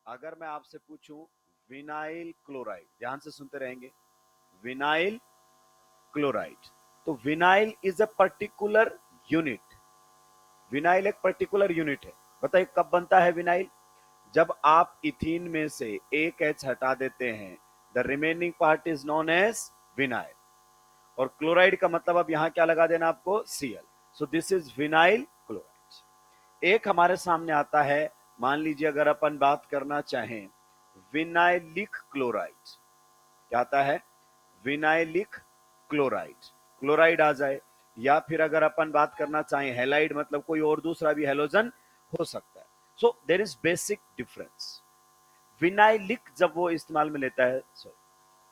अगर मैं आपसे पूछूं विनाइल क्लोराइड, ध्यान से सुनते रहेंगे, विनाइल क्लोराइड, तो vinyl is a particular unit. Vinyl एक पर्टिकुलर यूनिट है। बताइए कब बनता है विनाइल? जब आप इथीन में से एक एच हटा देते हैं, the remaining part is known as vinyl. और क्लोराइड का मतलब अब यहां क्या लगा देना आपको? Cl। So this is vinyl chloride. एक हमारे सामने आता है, मान लीजिए अगर अपन बात करना चाहें विनाइलिक क्लोराइड, क्या आता है? विनाइलिक क्लोराइड, क्लोराइड आ जाए, या फिर अगर अपन बात करना चाहें हेलाइड, मतलब कोई और दूसरा भी हेलोजन हो सकता है। So there is basic difference. Vinylic जब वो इस्तेमाल में लेता है,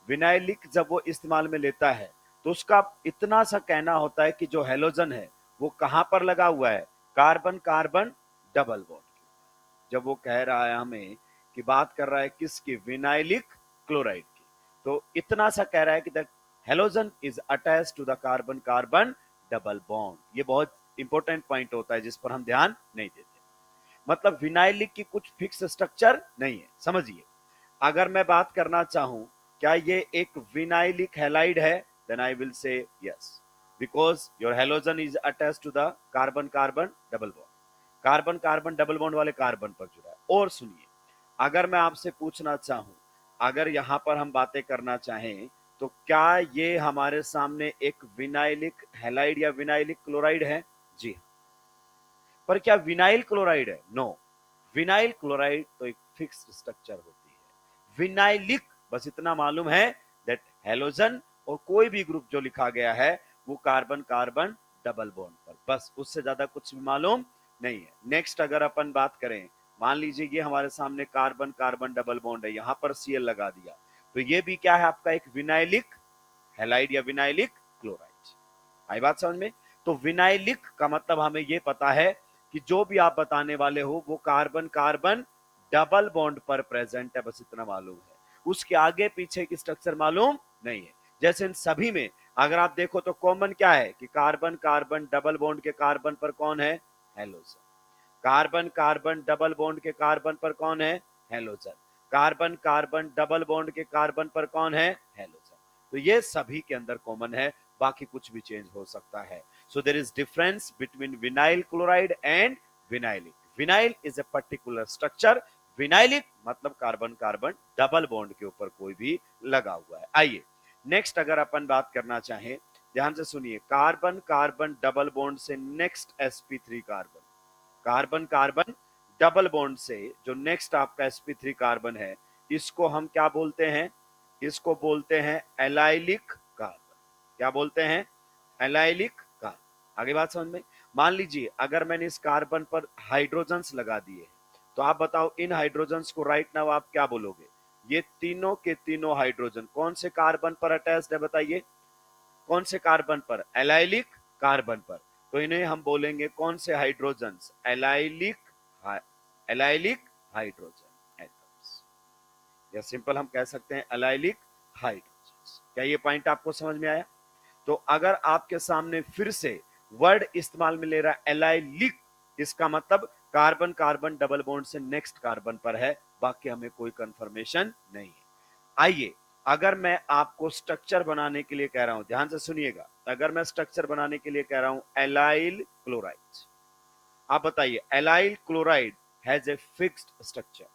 विनाइलिक जब वो इस्तेमाल में लेता है, तो उसका इतना सा कहना होता है कि जो हेलोजन है वो कहां पर लगा हुआ है? Carbon carbon double bond. जब वो कह रहा है हमें कि बात कर रहा है किसकी? विनाइलिक क्लोराइड की, तो इतना सा कह रहा है कि the halogen is attach to the carbon carbon double bond. ये बहुत इंपॉर्टेंट पॉइंट होता है जिस पर हम ध्यान नहीं देते। मतलब विनाइलिक की कुछ फिक्स स्ट्रक्चर नहीं है, समझिए। अगर मैं बात करना चाहूं क्या ये एक विनाइलिक हैलाइड है, then I will say yes, because your halogen is attached to the carbon carbon double bond. Carbon carbon double bond वाले कार्बन पर जुड़ा है। और सुनिए, अगर मैं आपसे पूछना चाहूं, अगर यहां पर हम बातें करना चाहें, तो क्या ये हमारे सामने एक विनाइलिक हैलाइड या विनाइलिक क्लोराइड है? जी हाँ। पर क्या विनाइल क्लोराइड है? नो। विनाइल क्लोराइड तो एक फिक्स्ड स्ट्रक्चर होती है। विनाइलिक बस इतना मालूम है दैट हेलोजन और कोई भी ग्रुप जो लिखा गया है वो कार्बन कार्बन डबल बॉन्ड पर, बस उससे ज्यादा कुछ भी मालूम नहीं है। नेक्स्ट अगर अपन बात करें, मान लीजिए ये हमारे सामने कार्बन कार्बन डबल बॉन्ड है, यहां पर Cl लगा दिया, तो ये भी क्या है आपका? एक विनाइलिक हैलाइड या विनाइलिक क्लोराइड। आई बात समझ में? तो विनाइलिक का मतलब हमें ये पता है कि जो भी आप बताने वाले हो वो कार्बन कार्बन डबल बॉन्ड पर प्रेजेंट है, बस इतना मालूम है। उसके आगे पीछे की स्ट्रक्चर मालूम नहीं है। जैसे इन सभी में अगर आप देखो तो कॉमन क्या है कि कार्बन कार्बन डबल बॉन्ड के कार्बन पर कौन है? Halogen. Carbon carbon double bond के कार्बन पर कौन है? Halogen. Carbon carbon double bond के कार्बन पर कौन है? हेलोजन। तो ये सभी के अंदर कॉमन है, बाकी कुछ भी चेंज हो सकता है। So there is difference between vinyl chloride and vinylic. Vinyl is a particular structure, vinylic मतलब कार्बन कार्बन डबल बॉन्ड के ऊपर कोई भी लगा हुआ है। आइए नेक्स्ट अगर अपन बात करना चाहें, ध्यान से सुनिए, कार्बन कार्बन डबल बॉन्ड से next sp3 carbon, carbon carbon double bond से जो नेक्स्ट आपका sp3 कार्बन है, इसको हम क्या बोलते हैं? इसको बोलते हैं एलाइलिक कार्बन। क्या बोलते हैं? Allylic carbon. आगे बात समझ में? मान लीजिए अगर मैंने इस कार्बन पर हाइड्रोजन्स लगा दिए, तो आप बताओ इन हाइड्रोजन्स को राइट नाउ आप क्या बोलोगे? ये तीनों के तीनों हाइड्रोजन कौन से कार्बन पर अटैच्ड है? बताइए कौन से कार्बन पर? एलाइलिक कार्बन पर। तो इन्हें हम बोलेंगे कौन से hydrogens? Allylic, allylic hydrogen atoms, या सिंपल हम कह सकते हैं एलाइलिक हाइड्रोजन। क्या ये पॉइंट आपको समझ में आया? तो अगर आपके सामने फिर से वर्ड इस्तेमाल में ले रहा है एलाइलिक, इसका मतलब कार्बन कार्बन डबल बॉन्ड से नेक्स्ट कार्बन पर है, बाकी हमें कोई कंफर्मेशन नहीं है। आइए अगर मैं आपको स्ट्रक्चर बनाने के लिए कह रहा हूं, ध्यान से सुनिएगा, अगर मैं स्ट्रक्चर बनाने के लिए कह रहा हूं एलाइल क्लोराइड, आप बताइए allyl chloride has a fixed structure.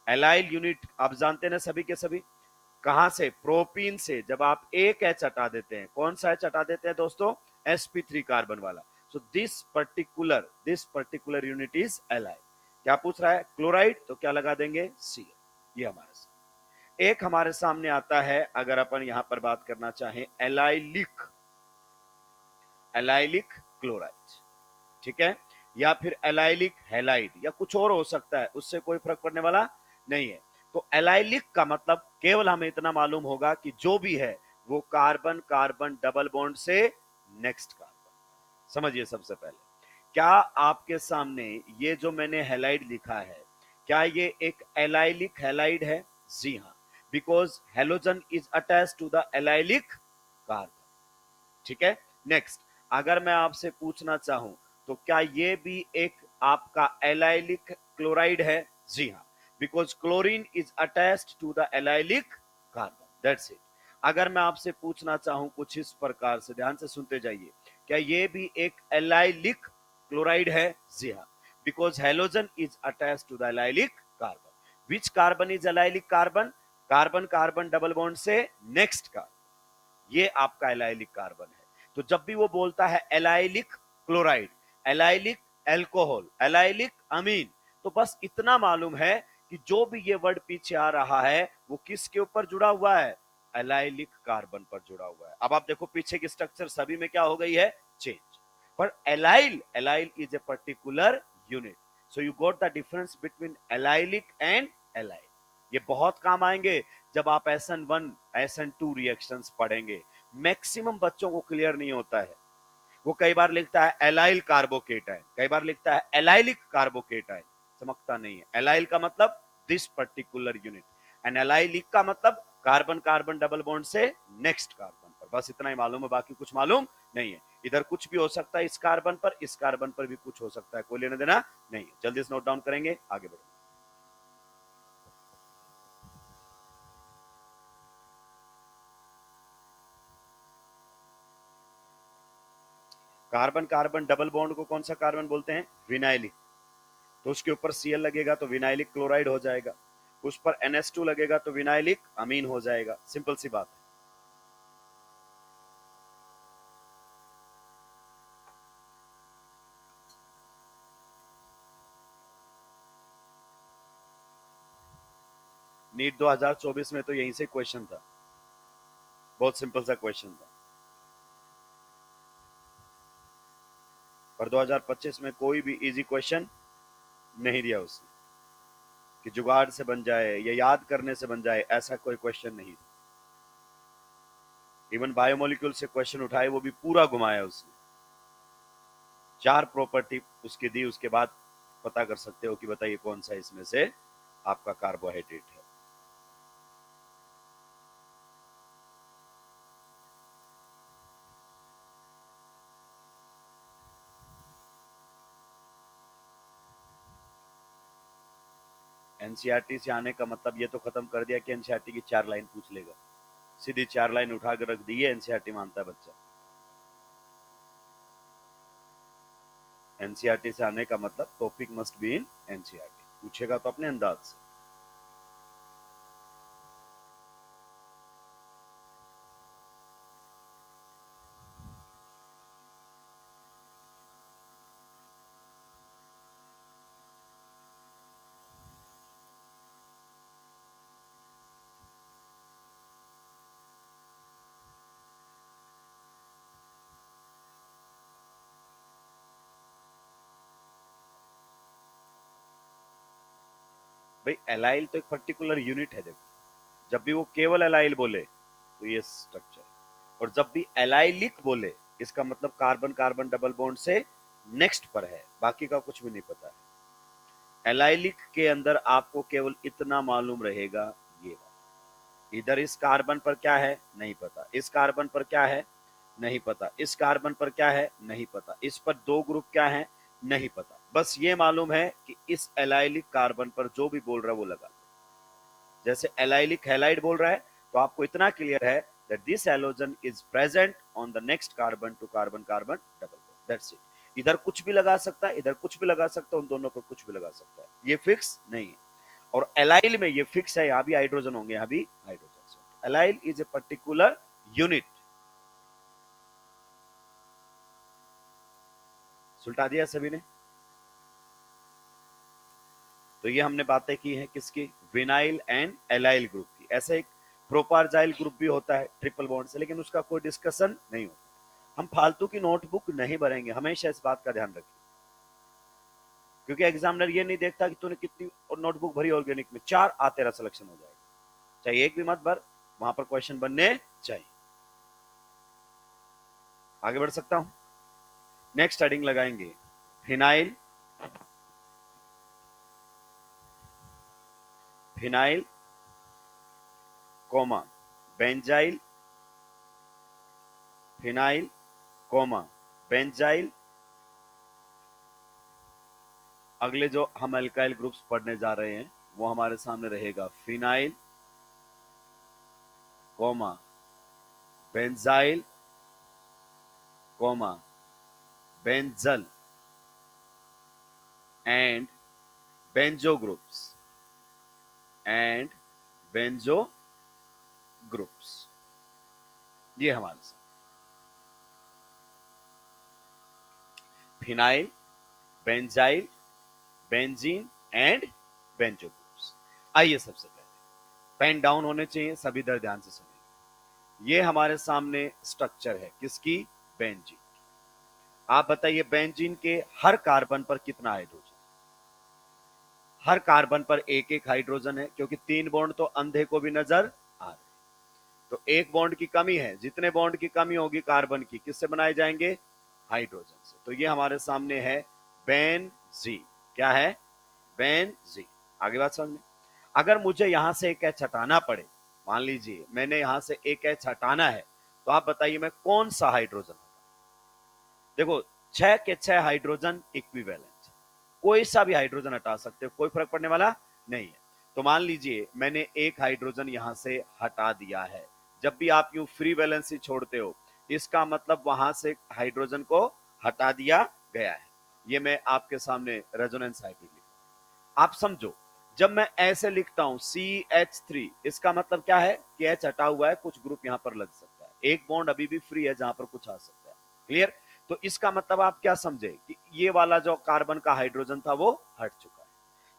Allyl unit आप जानते हैं ना सभी के सभी, कहां से? प्रोपीन से। जब आप एक एच हटा देते हैं, कौन सा एच हटा देते हैं दोस्तों? sp3 कार्बन वाला। So this particular unit is allyl. क्या पूछ रहा है? क्लोराइड, तो क्या लगा देंगे? Cl। ये हमारे सामने एक हमारे सामने आता है, अगर अपन यहां पर बात करना चाहें एलाइलिक, एलाइलिक क्लोराइड, ठीक है, या फिर एलाइलिक हैलाइड या कुछ और हो सकता है, उससे कोई फर्क पड़ने वाला नहीं है। तो एलाइलिक का मतलब केवल हमें इतना मालूम होगा कि जो भी है वो कार्बन कार्बन डबल बॉन्ड से नेक्स्ट कार्बन। समझिए सबसे पहले, क्या आपके सामने ये जो मैंने हैलाइड लिखा है, क्या ये एक एलाइलिक हैलाइड है? जी हाँ, because halogen is attach to the allylic carbon, ठीक है। नेक्स्ट अगर मैं आपसे पूछना चाहूं, तो क्या ये भी एक आपका एलाइलिक क्लोराइड है? जी हाँ, because chlorine is attached to the allylic carbon, that's it. अगर मैं आपसे पूछना चाहूं कुछ इस प्रकार से, ध्यान से सुनते जाइए, क्या ये भी एक एलाइलिक क्लोराइड है? जी हाँ, because halogen is attached to the allylic carbon. Which carbon is allylic carbon? Carbon carbon double bond से नेक्स्ट कार्बन, ये आपका एलाइलिक कार्बन है। तो जब भी वो बोलता है allylic chloride, allylic alcohol, allylic amine, तो बस इतना मालूम है कि जो भी ये वर्ड पीछे आ रहा है वो किसके ऊपर जुड़ा हुआ है? एलाइलिक कार्बन पर जुड़ा हुआ है। अब आप देखो पीछे की स्ट्रक्चर सभी में क्या हो गई है? चेंज। पर allyl, allyl is a particular unit. So you got the difference between allylic and allyl. ये बहुत काम आएंगे जब आप SN1 SN2 रिएक्शंस पढ़ेंगे। मैक्सिमम बच्चों को क्लियर नहीं होता है। वो कई बार लिखता है एलाइल कार्बोकेटाइन, कई बार लिखता है एलाइलिक कार्बोकेटाइन, समझता नहीं है। एलाइल का मतलब this particular unit, and allylic का मतलब कार्बन कार्बन डबल बॉन्ड से नेक्स्ट कार्बन पर। बस इतना ही मालूम है, बाकी कुछ मालूम नहीं है। इधर कुछ भी हो सकता है, इस कार्बन पर, इस कार्बन पर भी कुछ हो सकता है, कोई लेना देना नहीं है। जल्दी से नोट डाउन करेंगे, आगे बढ़ेंगे। कार्बन कार्बन डबल बॉन्ड को कौन सा कार्बन बोलते हैं? विनाइलिक। तो उसके ऊपर Cl लगेगा तो विनाइलिक क्लोराइड हो जाएगा, उस पर NH2 लगेगा तो विनाइलिक अमीन हो जाएगा। सिंपल सी बात है। नीट 2024 में तो यहीं से क्वेश्चन था, बहुत सिंपल सा क्वेश्चन था। पर 2025 में कोई भी इजी क्वेश्चन नहीं दिया उसने कि जुगाड़ से बन जाए या याद करने से बन जाए, ऐसा कोई क्वेश्चन नहीं। इवन बायोमोलिक्यूल से क्वेश्चन उठाए, वो भी पूरा घुमाया उसने। 4 प्रॉपर्टी उसकी दी, उसके बाद पता कर सकते हो कि बताइए कौन सा इसमें से आपका कार्बोहाइड्रेट है। एनसीईआरटी से आने का मतलब ये तो खत्म कर दिया कि एनसीईआरटी की 4 लाइन पूछ लेगा। सीधी 4 लाइन उठा कर रख दी है, एनसीईआरटी मानता है बच्चा। एनसीईआरटी से आने का मतलब topic must be in NCERT, पूछेगा तो अपने अंदाज से। भाई एलाइल तो एक पर्टिकुलर यूनिट है। देखो जब भी वो केवल एलाइल बोले तो ये स्ट्रक्चर, और जब भी एलाइलिक बोले इसका मतलब कार्बन कार्बन डबल बॉन्ड से नेक्स्ट पर है, बाकी का कुछ भी नहीं पता है। एलाइलिक के अंदर आपको केवल इतना मालूम रहेगा, ये इधर इस कार्बन पर क्या है नहीं पता, इस कार्बन पर क्या है नहीं पता, इस कार्बन पर क्या है नहीं पता, इस पर 2 ग्रुप क्या है नहीं पता। बस ये मालूम है कि इस एलाइलिक कार्बन पर जो भी बोल रहा है वो लगा। जैसे एलाइलिक हैलाइड बोल रहा है तो आपको इतना क्लियर है that this halogen is present on the next carbon to carbon carbon double bond, that's it। इधर कुछ भी लगा सकता है, इधर कुछ भी लगा सकता है, उन दोनों पर कुछ भी लगा सकता है, ये फिक्स नहीं है। और एलाइल में ये फिक्स है, यहाँ भी हाइड्रोजन होंगे, यहाँ भी hydrogen. Allyl is a particular unit. सुलटा दिया सभी ने। तो ये हमने बातें की हैं किसकी? विनाइल एंड एलाइल ग्रुप की। ऐसे एक प्रोपारजाइल ग्रुप भी होता है ट्रिपल बॉन्ड से, लेकिन उसका कोई डिस्कशन नहीं होता। हम फालतू की नोटबुक नहीं भरेंगे, हमेशा इस बात का ध्यान रखिए, क्योंकि एग्जामिनर ये नहीं देखता कि तूने कितनी नोटबुक भरी ऑर्गेनिक में, 4 आ तेरा सिलेक्शन हो जाएगा। चाहे एक भी मत भर, वहां पर क्वेश्चन बनने चाहिए। आगे बढ़ सकता हूं। नेक्स्ट हेडिंग लगाएंगे phenyl, phenyl comma benzyl, phenyl comma benzyl. अगले जो हम अल्काइल ग्रुप्स पढ़ने जा रहे हैं वो हमारे सामने रहेगा phenyl, comma benzyl, comma benzal and benzo groups and benzo groups. ये हमारे साथ phenyl, benzyl, benzene and benzo groups. आइए सबसे पहले पेन डाउन होने चाहिए, सभी इधर ध्यान से सुनिए। ये हमारे सामने स्ट्रक्चर है किसकी? बेंजीन। आप बताइए बेंजीन के हर कार्बन पर कितना हाइड्रोजन? हर कार्बन पर एक एक हाइड्रोजन है, क्योंकि 3 बॉन्ड तो अंधे को भी नजर आ रहे। तो एक बॉन्ड की कमी है, जितने बॉन्ड की कमी होगी कार्बन की, किससे बनाए जाएंगे? हाइड्रोजन से। तो ये हमारे सामने है बेंजीन। क्या है? बेंजीन। आगे बात समझ में। अगर मुझे यहां से एक एच हटाना पड़े, मान लीजिए मैंने यहां से एक एच हटाना है, तो आप बताइए मैं कौन सा हाइड्रोजन? देखो 6 के 6 हाइड्रोजन इक्विवेलेंट, कोई सा भी हाइड्रोजन हटा सकते हो, कोई फर्क पड़ने वाला नहीं है। तो मान लीजिए मैंने एक हाइड्रोजन यहां से हटा दिया है। जब भी आप यूं फ्री वैलेंसी छोड़ते हो, इसका मतलब वहां से हाइड्रोजन को हटा दिया गया है। ये मैं आपके सामने रेजोनेंस हाइब्रिड लिखा। आप समझो, जब मैं ऐसे लिखता हूं CH3, इसका मतलब क्या है कि H हटा हुआ है, कुछ ग्रुप यहां पर लग सकता है, एक बॉन्ड अभी भी फ्री है जहां पर कुछ आ सकता है। क्लियर? तो इसका मतलब आप क्या समझे कि ये वाला जो कार्बन का हाइड्रोजन था वो हट चुका है।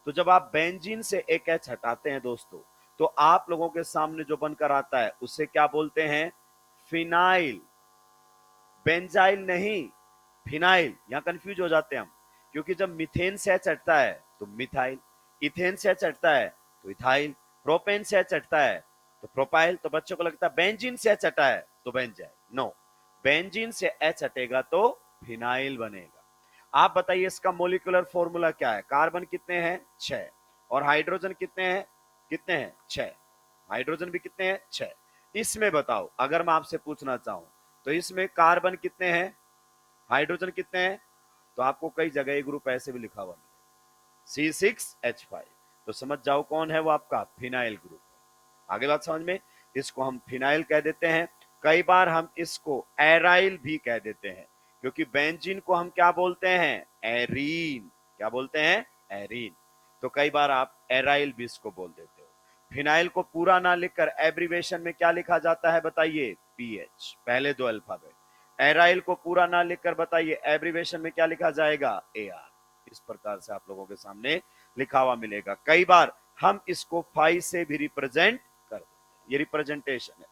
तो जब आप बेंजीन से एक एच हटाते हैं दोस्तों, तो आप लोगों के सामने जो बनकर आता है उसे क्या बोलते हैं? फिनाइल। बेंजाइल नहीं, फिनाइल। यहां कंफ्यूज हो जाते हैं हम, क्योंकि जब मीथेन से एच हटता है तो मिथाइल, इथेन से एच हटता है तो इथाइल, प्रोपेन से एच हटता है तो प्रोपाइल। तो बच्चों को लगता है बेंजीन से एच हटा है तो बेंजाइल। नो, बेंजीन से एच हटेगा तो फिनाइल बनेगा। आप बताइए इसका मोलिकुलर फॉर्मूला क्या है? कार्बन कितने हैं? 6। और हाइड्रोजन कितने हैं? कितने हैं? 6। हाइड्रोजन भी कितने हैं? 6। इसमें बताओ, अगर मैं आपसे पूछना चाहूं तो इसमें कार्बन कितने हैं, हाइड्रोजन कितने हैं? तो आपको कई जगह ये ग्रुप ऐसे भी लिखा हुआ है C6H5। तो समझ जाओ कौन है वो, आपका फिनाइल ग्रुप है। आगे बात समझ में। इसको हम फिनाइल कह देते हैं, कई बार हम इसको एराइल भी कह देते हैं, क्योंकि बेंजीन को हम क्या बोलते हैं? एरीन। क्या बोलते हैं? एरीन। तो कई बार आप एराइल भी इसको बोल देते हो। फिनाइल को पूरा ना लिखकर एब्रीवेशन में क्या लिखा जाता है बताइए? PH, पहले 2 अल्फाबेट। एराइल को पूरा ना लिखकर बताइए एब्रीवेशन में क्या लिखा जाएगा? AR। इस प्रकार से आप लोगों के सामने लिखा हुआ मिलेगा। कई बार हम इसको फाई से भी रिप्रेजेंट कर देते हैं। ये रिप्रेजेंटेशन है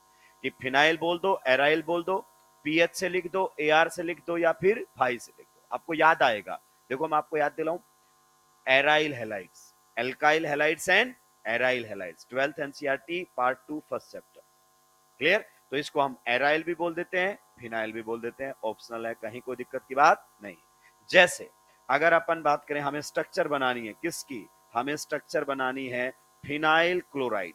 कि फिनाइल बोल दो, एराइल बोल दो, PH से लिख दो, AR से लिख दो, या फिर फाई से लिख दो। आपको याद आएगा। देखो मैं आपको याद दिलाऊं, aryl halides, alkyl halides and aryl halides, 12th NCERT part 2 first chapter. Clear? तो इसको हम एराइल भी बोल देते हैं, फिनाइल भी बोल देते हैं, ऑप्शनल है, कहीं कोई दिक्कत की बात नहीं। जैसे अगर अपन बात करें, हमें स्ट्रक्चर बनानी है किसकी? हमें स्ट्रक्चर बनानी है फिनाइल क्लोराइड।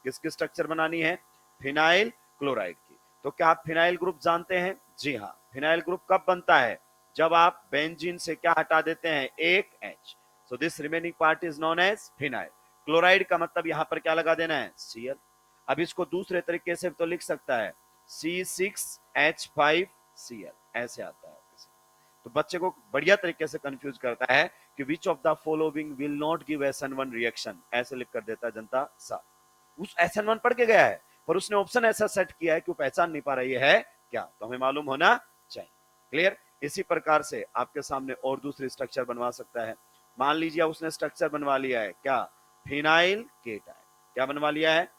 किसकी स्ट्रक्चर बनानी है? फिनाइल क्लोराइड की। तो क्या आप फिनाइल ग्रुप जानते हैं? जी हाँ। फिनाइल ग्रुप कब बनता है? जब आप बेंजीन से क्या हटा देते हैं? एक H। So this remaining part is known as phenyl. Chloride का मतलब यहां पर क्या लगा देना है? Cl। अब इसको दूसरे तरीके से तो लिख सकता है C6H5Cl, ऐसे आता है। तो बच्चे को बढ़िया तरीके से कंफ्यूज करता है कि विच of the following will not give SN1 reaction, ऐसे लिख कर देता है जनता सा। उस SN1 पढ़ के गया है, पर उसने ऑप्शन ऐसा सेट किया है कि वो पहचान नहीं पा रही है क्या, तो हमें मालूम होना चाहिए। क्लियर? इसी प्रकार से आपके सामने और दूसरी स्ट्रक्चर बनवा सकता है। मान लीजिए उसने स्ट्रक्चर बनवा लिया है क्या? Phenyl cation. क्या बनवा लिया है?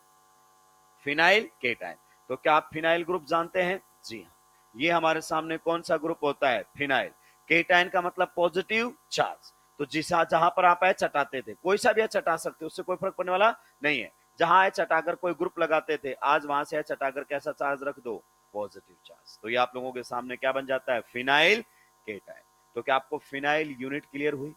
Phenyl cation. तो क्या आप फिनाइल ग्रुप जानते हैं? जी हाँ। ये हमारे सामने कौन सा ग्रुप होता है? फिनाइल। केटाइन का मतलब पॉजिटिव चार्ज। तो जिसा जहां पर आप एच हटाते थे, कोई सा भी एच हटा सकते हो, उससे कोई फर्क पड़ने वाला नहीं है। जहां एच हटाकर कोई ग्रुप लगाते थे, आज वहां से एच हटाकर कैसा चार्ज रख दो? Positive charge. तो ये आप लोगों के सामने क्या बन जाता है? Phenyl cation. तो क्या आपको फिनाइल यूनिट क्लियर हुई?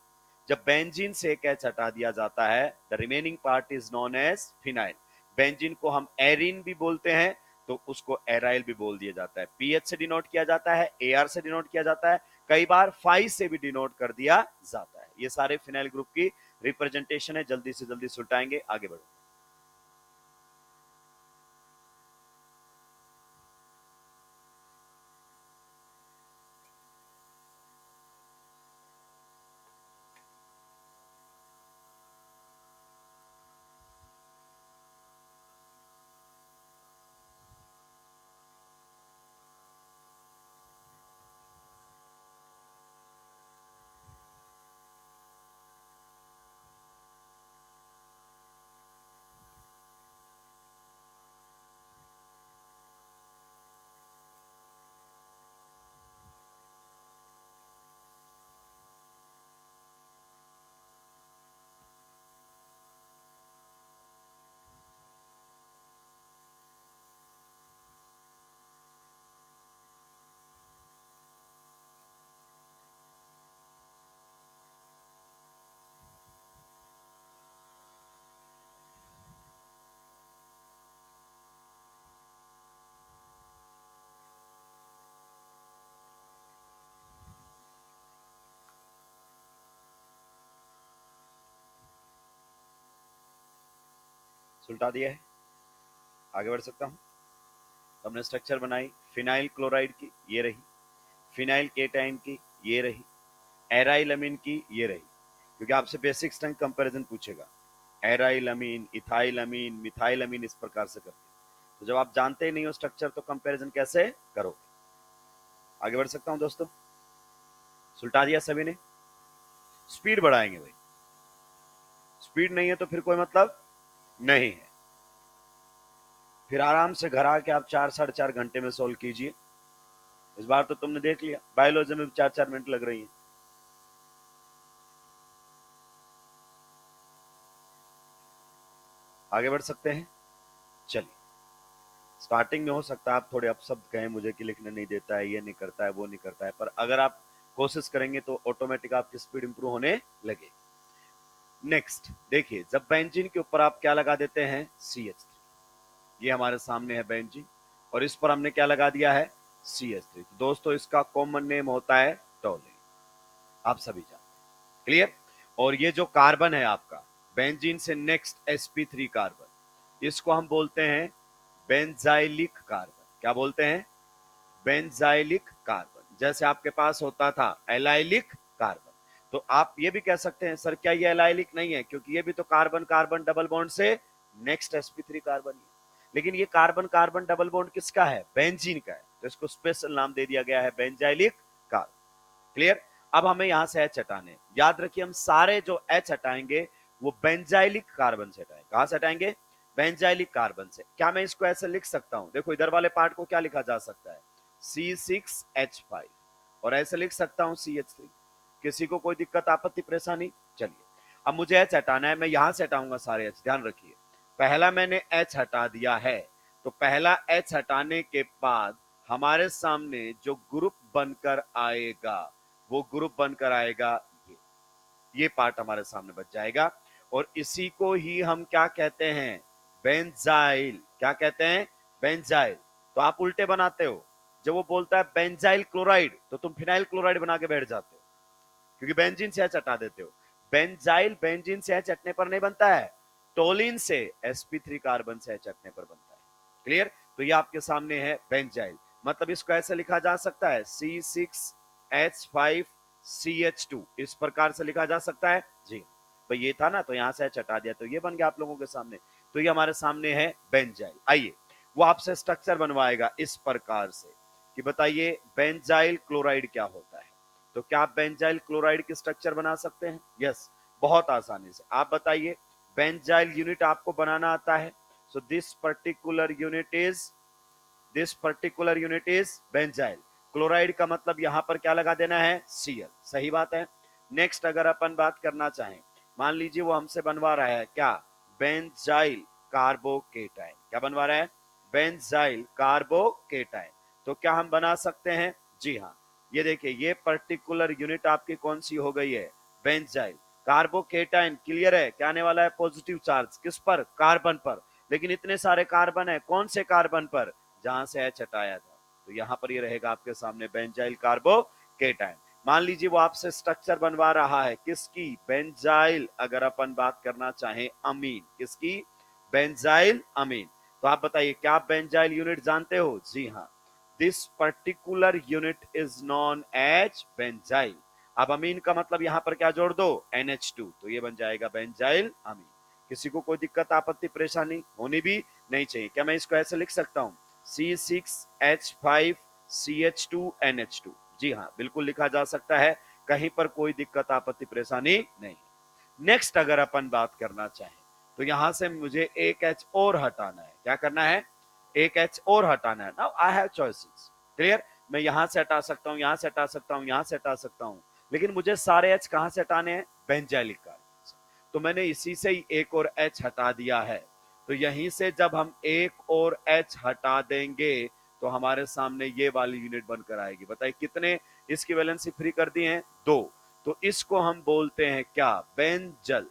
जब बेंजीन से एक एच हटा दिया जाता है, the remaining part is known as phenyl. Benzene को हम एरिन भी बोलते हैं, तो उसको एराइल भी बोल दिया जाता है। पीएच से डिनोट किया जाता है, AR से डिनोट किया जाता है, कई बार फाई से भी डिनोट कर दिया जाता है। ये सारे फिनाइल ग्रुप की रिप्रेजेंटेशन है, जल्दी से जल्दी सुलटाएंगे, आगे बढ़ो। सुलटा दिया है, आगे बढ़ सकता हूं। हमने स्ट्रक्चर बनाई फिनाइल क्लोराइड की, ये रही, फिनाइल केटाइन की, ये रही, एराइल अमीन की, ये रही, क्योंकि आपसे बेसिक स्ट्रेंथ कंपैरिजन पूछेगा, एराइल अमीन, इथाइल अमीन, मिथाइल अमीन, इस प्रकार से करते हैं। तो जब आप जानते ही नहीं हो स्ट्रक्चर तो कंपैरिजन कैसे करोगे। आगे बढ़ सकता हूं दोस्तों, सुलटा दिया सभी ने। स्पीड बढ़ाएंगे भाई, स्पीड नहीं है तो फिर कोई मतलब नहीं है। फिर आराम से घर आके आप 4 साढ़े 4 घंटे में सोल्व कीजिए। इस बार तो तुमने देख लिया बायोलॉजी में 4 4 मिनट लग रही है। आगे बढ़ सकते हैं, चलिए। स्टार्टिंग में हो सकता है आप थोड़े अपशब्द कहें मुझे कि लिखने नहीं देता है, ये नहीं करता है, वो नहीं करता है, पर अगर आप कोशिश करेंगे तो ऑटोमेटिक आपकी स्पीड इंप्रूव होने लगे। नेक्स्ट देखिए, जब बेंजीन के ऊपर आप क्या लगा देते हैं, CH3, ये हमारे सामने है बेंजीन, और इस पर हमने क्या लगा दिया है, CH3। तो दोस्तों इसका कॉमन नेम होता है टोलिन, आप सभी जानते हैं, क्लियर। और ये जो कार्बन है आपका बेंजीन से नेक्स्ट sp3 कार्बन, इसको हम बोलते हैं बेंजाइलिक कार्बन। क्या बोलते हैं, बेंजाइलिक कार्बन। जैसे आपके पास होता था एलाइलिक कार्बन, तो आप ये भी कह सकते हैं सर क्या ये एलाइलिक नहीं है, क्योंकि ये भी तो कार्बन कार्बन डबल बॉन्ड से नेक्स्ट sp3 कार्बन है, लेकिन ये कार्बन कार्बन डबल बॉन्ड किसका है, बेंजीन का है, तो इसको स्पेशल नाम दे दिया गया है बेंजाइलिक कार्बन, क्लियर। अब हमें यहां से H हटाने, याद रखिए हम सारे जो H हटाएंगे वो बेंजाइलिक कार्बन से हटाएंगे। कहां से हटाएंगे, बेंजाइलिक कार्बन से। क्या मैं इसको ऐसे लिख सकता हूं, देखो इधर वाले पार्ट को क्या लिखा जा सकता है, C6H5, और ऐसे लिख सकता हूं CH3। किसी को कोई दिक्कत आपत्ति परेशानी, चलिए। अब मुझे H हटाना है, मैं यहां से हटाऊंगा सारे H, ध्यान रखिए। पहला मैंने H हटा दिया है, तो पहला H हटाने के बाद हमारे सामने जो ग्रुप बनकर आएगा वो ग्रुप बनकर आएगा ये पार्ट हमारे सामने बच जाएगा, और इसी को ही हम क्या कहते हैं, बेंजाइल। क्या कहते हैं, बेंजाइल। तो आप उल्टे बनाते हो, जब वो बोलता है बेंजाइल क्लोराइड तो तुम फिनाइल क्लोराइड बना के बैठ जाते हो, क्योंकि बेंजीन से H हटा देते हो। बेंजाइल बेंजीन से H हटने पर नहीं बनता है, टोलिन से sp3 कार्बन से H हटने पर बनता है, क्लियर। तो ये आपके सामने है बेंजाइल, मतलब इसको ऐसे लिखा जा सकता है C6H5CH2, इस प्रकार से लिखा जा सकता है जी। तो ये था ना, तो यहां से H हटा दिया तो ये बन गया आप लोगों के सामने। तो ये हमारे सामने है बेंजाइल। आइए वो आपसे स्ट्रक्चर बनवाएगा इस प्रकार से कि बताइए बेंजाइल क्लोराइड क्या होता है। तो क्या आप बेंजाइल क्लोराइड की स्ट्रक्चर बना सकते हैं, यस, बहुत आसानी से। आप बताइए बेंजाइल यूनिट आपको बनाना आता है, so this particular unit is benzyl. Chloride का मतलब यहां पर क्या लगा देना है, Cl, सही बात है। नेक्स्ट अगर अपन बात करना चाहें, मान लीजिए वो हमसे बनवा रहा है क्या, बेंजाइल कार्बोकेटाइन। क्या बनवा रहा है, बेंजाइल कार्बोकेटाइन। तो क्या हम बना सकते हैं, जी हाँ। ये देखिए ये पर्टिकुलर यूनिट आपकी कौन सी हो गई है, बेंजाइल कार्बोकेटाइन, क्लियर है। क्या आने वाला है, पॉजिटिव चार्ज, किस पर, कार्बन पर। लेकिन इतने सारे कार्बन है, कौन से कार्बन पर, जहां से H हटाया था। तो यहां पर ये रहेगा आपके सामने बेंजाइल कार्बोकेटाइन। मान लीजिए वो आपसे स्ट्रक्चर बनवा रहा है किसकी, बेंजाइल, अगर अपन बात करना चाहें अमीन, किसकी, बेंजाइल अमीन। तो आप बताइए क्या आप बेंजाइल यूनिट जानते हो? जी हाँ, this particular unit is known as benzyl. अब अमीन का मतलब यहां पर क्या जोड़ दो, NH2, तो ये बन जाएगा बेंजाइल अमीन। किसी को कोई दिक्कत आपत्ति परेशानी होनी भी नहीं चाहिए। क्या मैं इसको ऐसे लिख सकता हूं, C6H5CH2NH2? जी हाँ, बिल्कुल लिखा जा सकता है, कहीं पर कोई दिक्कत आपत्ति परेशानी नहीं। नेक्स्ट अगर अपन बात करना चाहें तो यहां से मुझे एक H और हटाना है। क्या करना है, एक H और हटाना है। Now I have choices, clear. मैं यहां से हटा सकता हूं, यहां से हटा सकता हूं, यहां से हटा सकता हूं, लेकिन मुझे सारे H कहां से हटाने हैं, बेंजाइलिक कार्बन से। तो मैंने इसी से ही एक और H हटा दिया है। तो यहीं से जब हम एक और H हटा देंगे तो हमारे सामने ये वाली यूनिट बनकर आएगी। बताइए कितने इसकी वैलेंसी फ्री कर दी है, 2। तो इसको हम बोलते हैं क्या, बेंजल।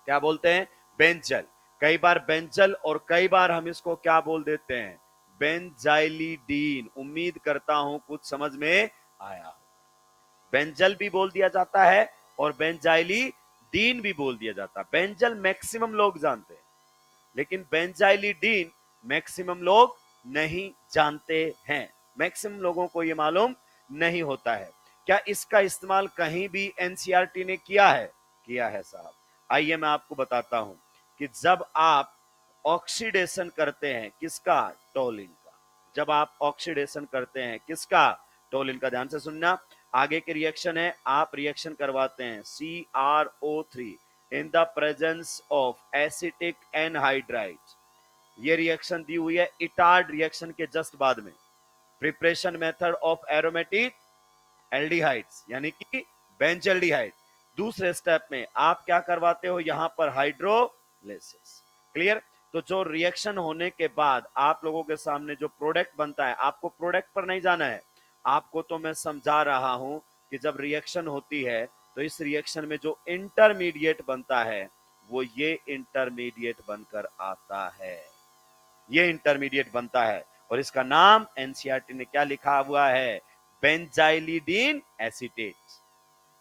क्या बोलते हैं, बेंजल। कई बार बेंजल और कई बार हम इसको क्या बोल देते हैं, बेंजाइलिडीन। उम्मीद करता हूं कुछ समझ में आया। बेंजल भी बोल दिया जाता है और बेंजाइलिडीन भी बोल दिया जाता है। बेंजल मैक्सिमम लोग जानते हैं, लेकिन बेंजाइलिडीन मैक्सिमम लोग नहीं जानते हैं। मैक्सिमम लोगों को यह मालूम नहीं होता है। क्या इसका इस्तेमाल कहीं भी एनसीईआरटी ने किया है? किया है साहब। आइए मैं आपको बताता हूं कि जब आप ऑक्सीडेशन करते हैं किसका, टोलिन का। जब आप ऑक्सीडेशन करते हैं किसका, टोलिन का। ध्यान से सुनना, आगे के रिएक्शन है, आप रिएक्शन करवाते हैं CrO3 in the presence of acetic anhydride. ये रिएक्शन दी हुई है इटार्ड रिएक्शन के जस्ट बाद में। Preparation method of aromatic aldehydes यानी कि बेंजल्डिहाइड। दूसरे स्टेप में आप क्या करवाते हो, यहां पर हाइड्रोलिसिस, क्लियर। तो जो रिएक्शन होने के बाद आप लोगों के सामने जो प्रोडक्ट बनता है, आपको प्रोडक्ट पर नहीं जाना है, आपको तो मैं समझा रहा हूं कि जब रिएक्शन होती है तो इस रिएक्शन में जो इंटरमीडिएट बनता है वो ये इंटरमीडिएट बनकर आता है। ये इंटरमीडिएट बनता है और इसका नाम एनसीईआरटी ने क्या लिखा हुआ है, बेंजाइलिडीन एसीटेट।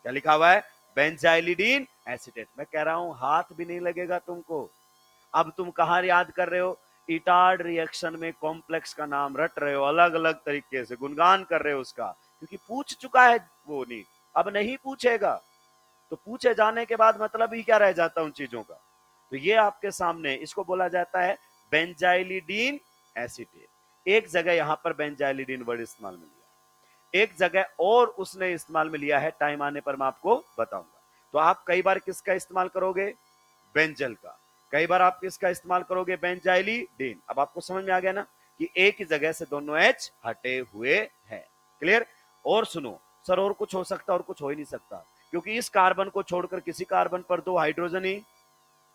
क्या लिखा हुआ है, बेंजाइलिडीन एसीटेट। मैं कह रहा हूं हाथ भी नहीं लगेगा तुमको। अब तुम कहां याद कर रहे हो, इटार्ड रिएक्शन में कॉम्प्लेक्स का नाम रट रहे हो, अलग अलग तरीके से गुणगान कर रहे हो उसका, क्योंकि पूछ चुका है वो नीट, अब नहीं पूछेगा। तो पूछे जाने के बाद मतलब ही क्या रह जाता उन चीजों का। तो ये आपके सामने, इसको बोला जाता है बेंजाइलिडीन एसीटेट। एक जगह यहां पर बेंजाइलिडीन वर्ड इस्तेमाल में लिया, एक जगह और उसने इस्तेमाल में लिया है, टाइम आने पर मैं आपको बताऊंगा। तो आप कई बार किसका इस्तेमाल करोगे, बेंजल का। कई बार आप किसका इस्तेमाल करोगे, बेंजाइलिडीन। अब आपको समझ में आ गया ना कि एक ही जगह से दोनों एच हटे हुए हैं, क्लियर। और सुनो सर, और कुछ हो सकता और कुछ हो ही नहीं सकता, क्योंकि इस कार्बन को छोड़कर किसी कार्बन पर दो हाइड्रोजन ही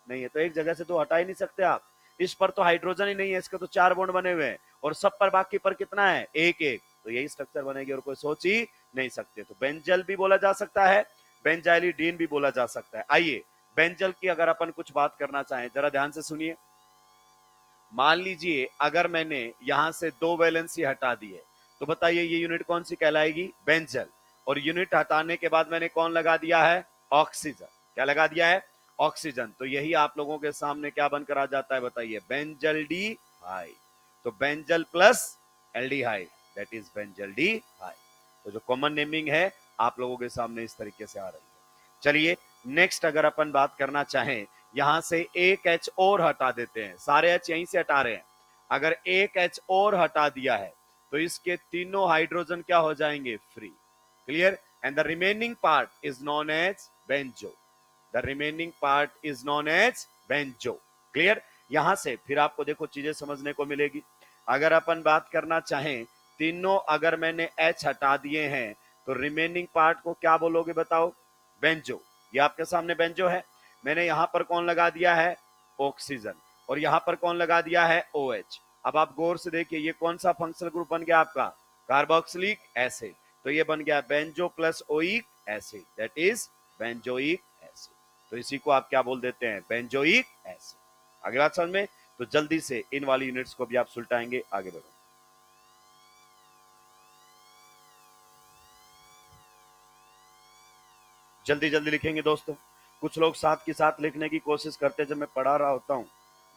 नहीं है, तो एक जगह से तो हटा ही नहीं सकते आप। इस पर तो हाइड्रोजन ही नहीं है, इसके तो 4 बॉन्ड बने हुए हैं, और सब पर बाकी पर कितना है, एक एक। तो यही स्ट्रक्चर बनेगी और कोई सोच ही नहीं सकते। तो बेंजल भी बोला जा सकता है, बेंजाइलिडीन भी बोला जा सकता है। आइए बेंजल की अगर अपन कुछ बात करना चाहें, जरा ध्यान से सुनिए। मान लीजिए अगर मैंने यहां से 2 वैलेंसी हटा दी है, तो बताइए ये यूनिट कौन सी कहलाएगी, बेंजल। और यूनिट हटाने के बाद मैंने कौन लगा दिया है, ऑक्सीजन। क्या लगा दिया है, ऑक्सीजन। तो यही आप लोगों के सामने क्या बनकर आ जाता है, बताइए, बेंजल्डिहाइड। तो benzyl plus aldehyde, that is benzaldehyde. तो जो कॉमन नेमिंग है आप लोगों के सामने इस तरीके से आ रही है। चलिए नेक्स्ट अगर अपन बात करना चाहें, यहां से एक एच और हटा देते हैं, सारे एच यहीं से हटा रहे हैं। अगर एक एच और हटा दिया है तो इसके तीनों हाइड्रोजन क्या हो जाएंगे, free, clear. And the remaining part is known as benzo. The remaining part is known as benzo, clear. यहां से फिर आपको देखो चीजें समझने को मिलेगी। अगर अपन बात करना चाहें, तीनों अगर मैंने एच हटा दिए हैं तो रिमेनिंग पार्ट को क्या बोलोगे, बताओ, बेंजो। ये आपके सामने बेंजो है। मैंने यहां पर कौन लगा दिया है, ऑक्सीजन, और यहां पर कौन लगा दिया है, OH। अब आप गौर से देखिए ये कौन सा फंक्शनल ग्रुप बन गया आपका, कार्बोक्सिलिक एसिड। तो ये बन गया benzo plus oic acid, that is benzoic acid. तो इसी को आप क्या बोल देते हैं, बेंजोइक एसिड। आगे बात समझ में। तो जल्दी से इन वाली यूनिट्स को भी आप सुलटाएंगे, आगे बढ़ो। जल्दी जल्दी लिखेंगे दोस्तों। कुछ लोग साथ के साथ लिखने की कोशिश करते, जब मैं पढ़ा रहा होता हूँ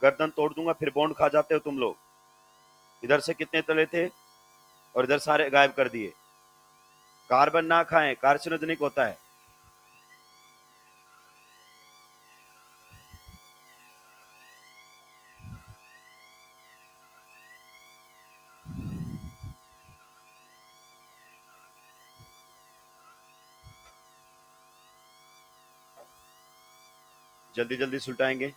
गर्दन तोड़ दूंगा, फिर बॉन्ड खा जाते हो तुम लोग। इधर से कितने तले थे और इधर सारे गायब कर दिए। कार्बन ना खाएं, कार्सिनोजेनिक होता है। जल्दी जल्दी सुलटाएंगे।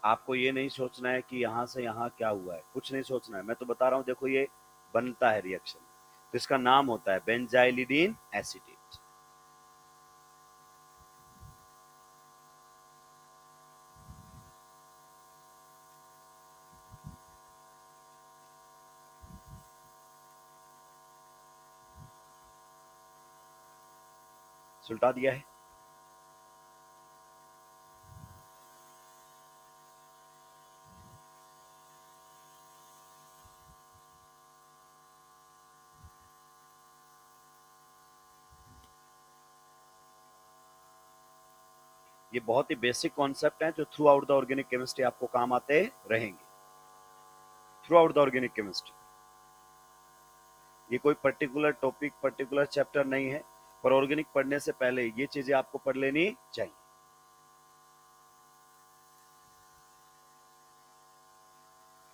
आपको ये नहीं सोचना है कि यहां से यहां क्या हुआ है, कुछ नहीं सोचना है, मैं तो बता रहा हूं। देखो ये बनता है रिएक्शन, तो इसका नाम होता है बेंजाइलिडीन एसीटेट। सुलटा दिया है। ये बहुत ही बेसिक कॉन्सेप्ट है जो through out the organic chemistry आपको काम आते रहेंगे, through out the organic chemistry. ये कोई पर्टिकुलर टॉपिक, पर्टिकुलर चैप्टर नहीं है, पर ऑर्गेनिक पढ़ने से पहले ये चीजें आपको पढ़ लेनी चाहिए।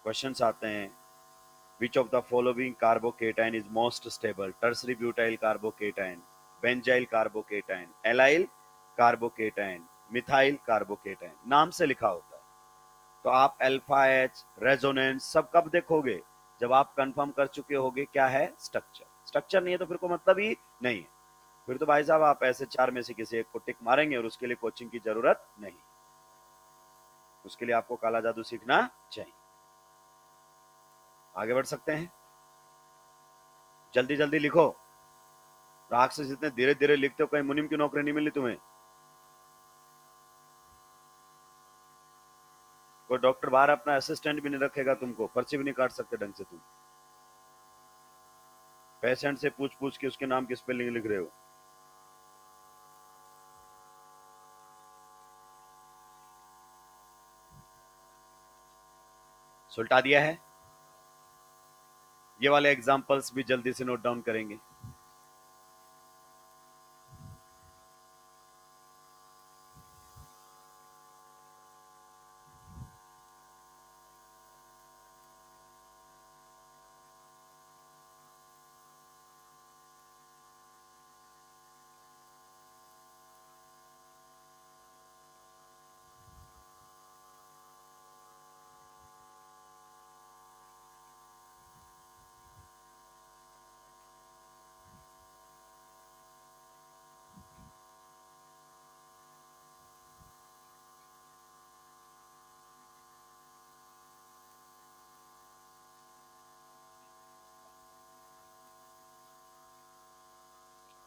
क्वेश्चंस आते हैं। विच of the following carbocation is most stable? Tertiary butyl carbocation, benzyl carbocation, allyl carbocation, methyl carbocation. नाम से लिखा होता है। तो आप अल्फा एच, रेजोनेंस सब कब देखोगे? जब आप कंफर्म कर चुके होगे क्या है स्ट्रक्चर। स्ट्रक्चर नहीं है तो फिर कोई मतलब ही नहीं है। फिर तो भाई साहब आप ऐसे चार में से किसी एक को टिक मारेंगे और उसके लिए कोचिंग की जरूरत नहीं। उसके लिए आपको काला जादू सीखना चाहिए। आगे बढ़ सकते हैं। जल्दी जल्दी लिखो। राक्षस इतने धीरे धीरे लिखते हो, कहीं मुनिम की नौकरी नहीं मिली तुम्हें। कोई डॉक्टर बाहर अपना असिस्टेंट भी नहीं रखेगा तुमको, पर्ची भी नहीं काट सकते ढंग से तुम। पेशेंट से पूछ पूछ के उसके नाम की स्पेलिंग लिख रहे हो। सुलटा दिया है। ये वाले एग्जांपल्स भी जल्दी से नोट डाउन करेंगे।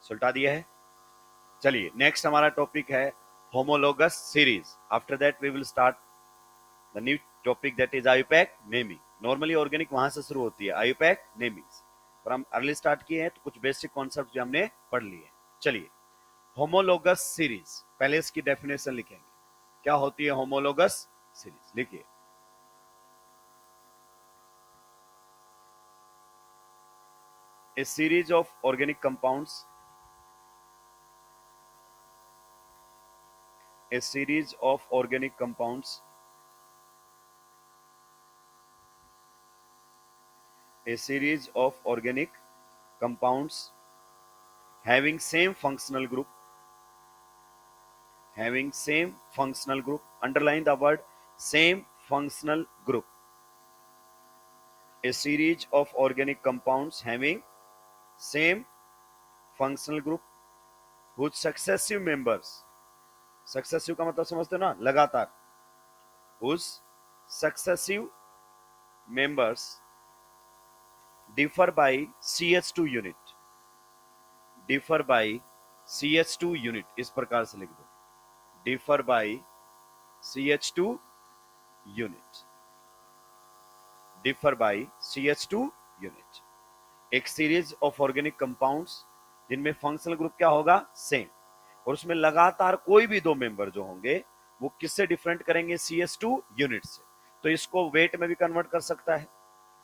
सुलटा दिया है। चलिए नेक्स्ट हमारा टॉपिक है homologous series. After that we will start the new topic that is IUPAC naming. Normally organic वहां से शुरू होती है, आयुपैक नेमिंग। पर हम अर्ली स्टार्ट किए हैं तो कुछ बेसिक कॉन्सेप्ट भी हमने पढ़ लिए हैं। चलिए होमोलोगस सीरीज, पहले इसकी डेफिनेशन लिखेंगे। क्या होती है होमोलोगस सीरीज? लिखिए। A series of organic compounds, a series of organic compounds, a series of organic compounds having same functional group, having same functional group. Underline the word same functional group. A series of organic compounds having same functional group whose successive members, successive का मतलब समझते हो ना, लगातार, whose successive members differ by CH2 unit, differ by CH2 unit, इस प्रकार से लिख दो, differ by CH2 unit, differ by CH2 unit. एक सीरीज ऑफ ऑर्गेनिक कंपाउंड्स जिनमें फंक्शनल ग्रुप क्या होगा, सेम, और उसमें लगातार कोई भी दो मेंबर जो होंगे वो किससे डिफरेंट करेंगे, CH2 यूनिट से. तो इसको वेट में भी कन्वर्ट कर सकता है.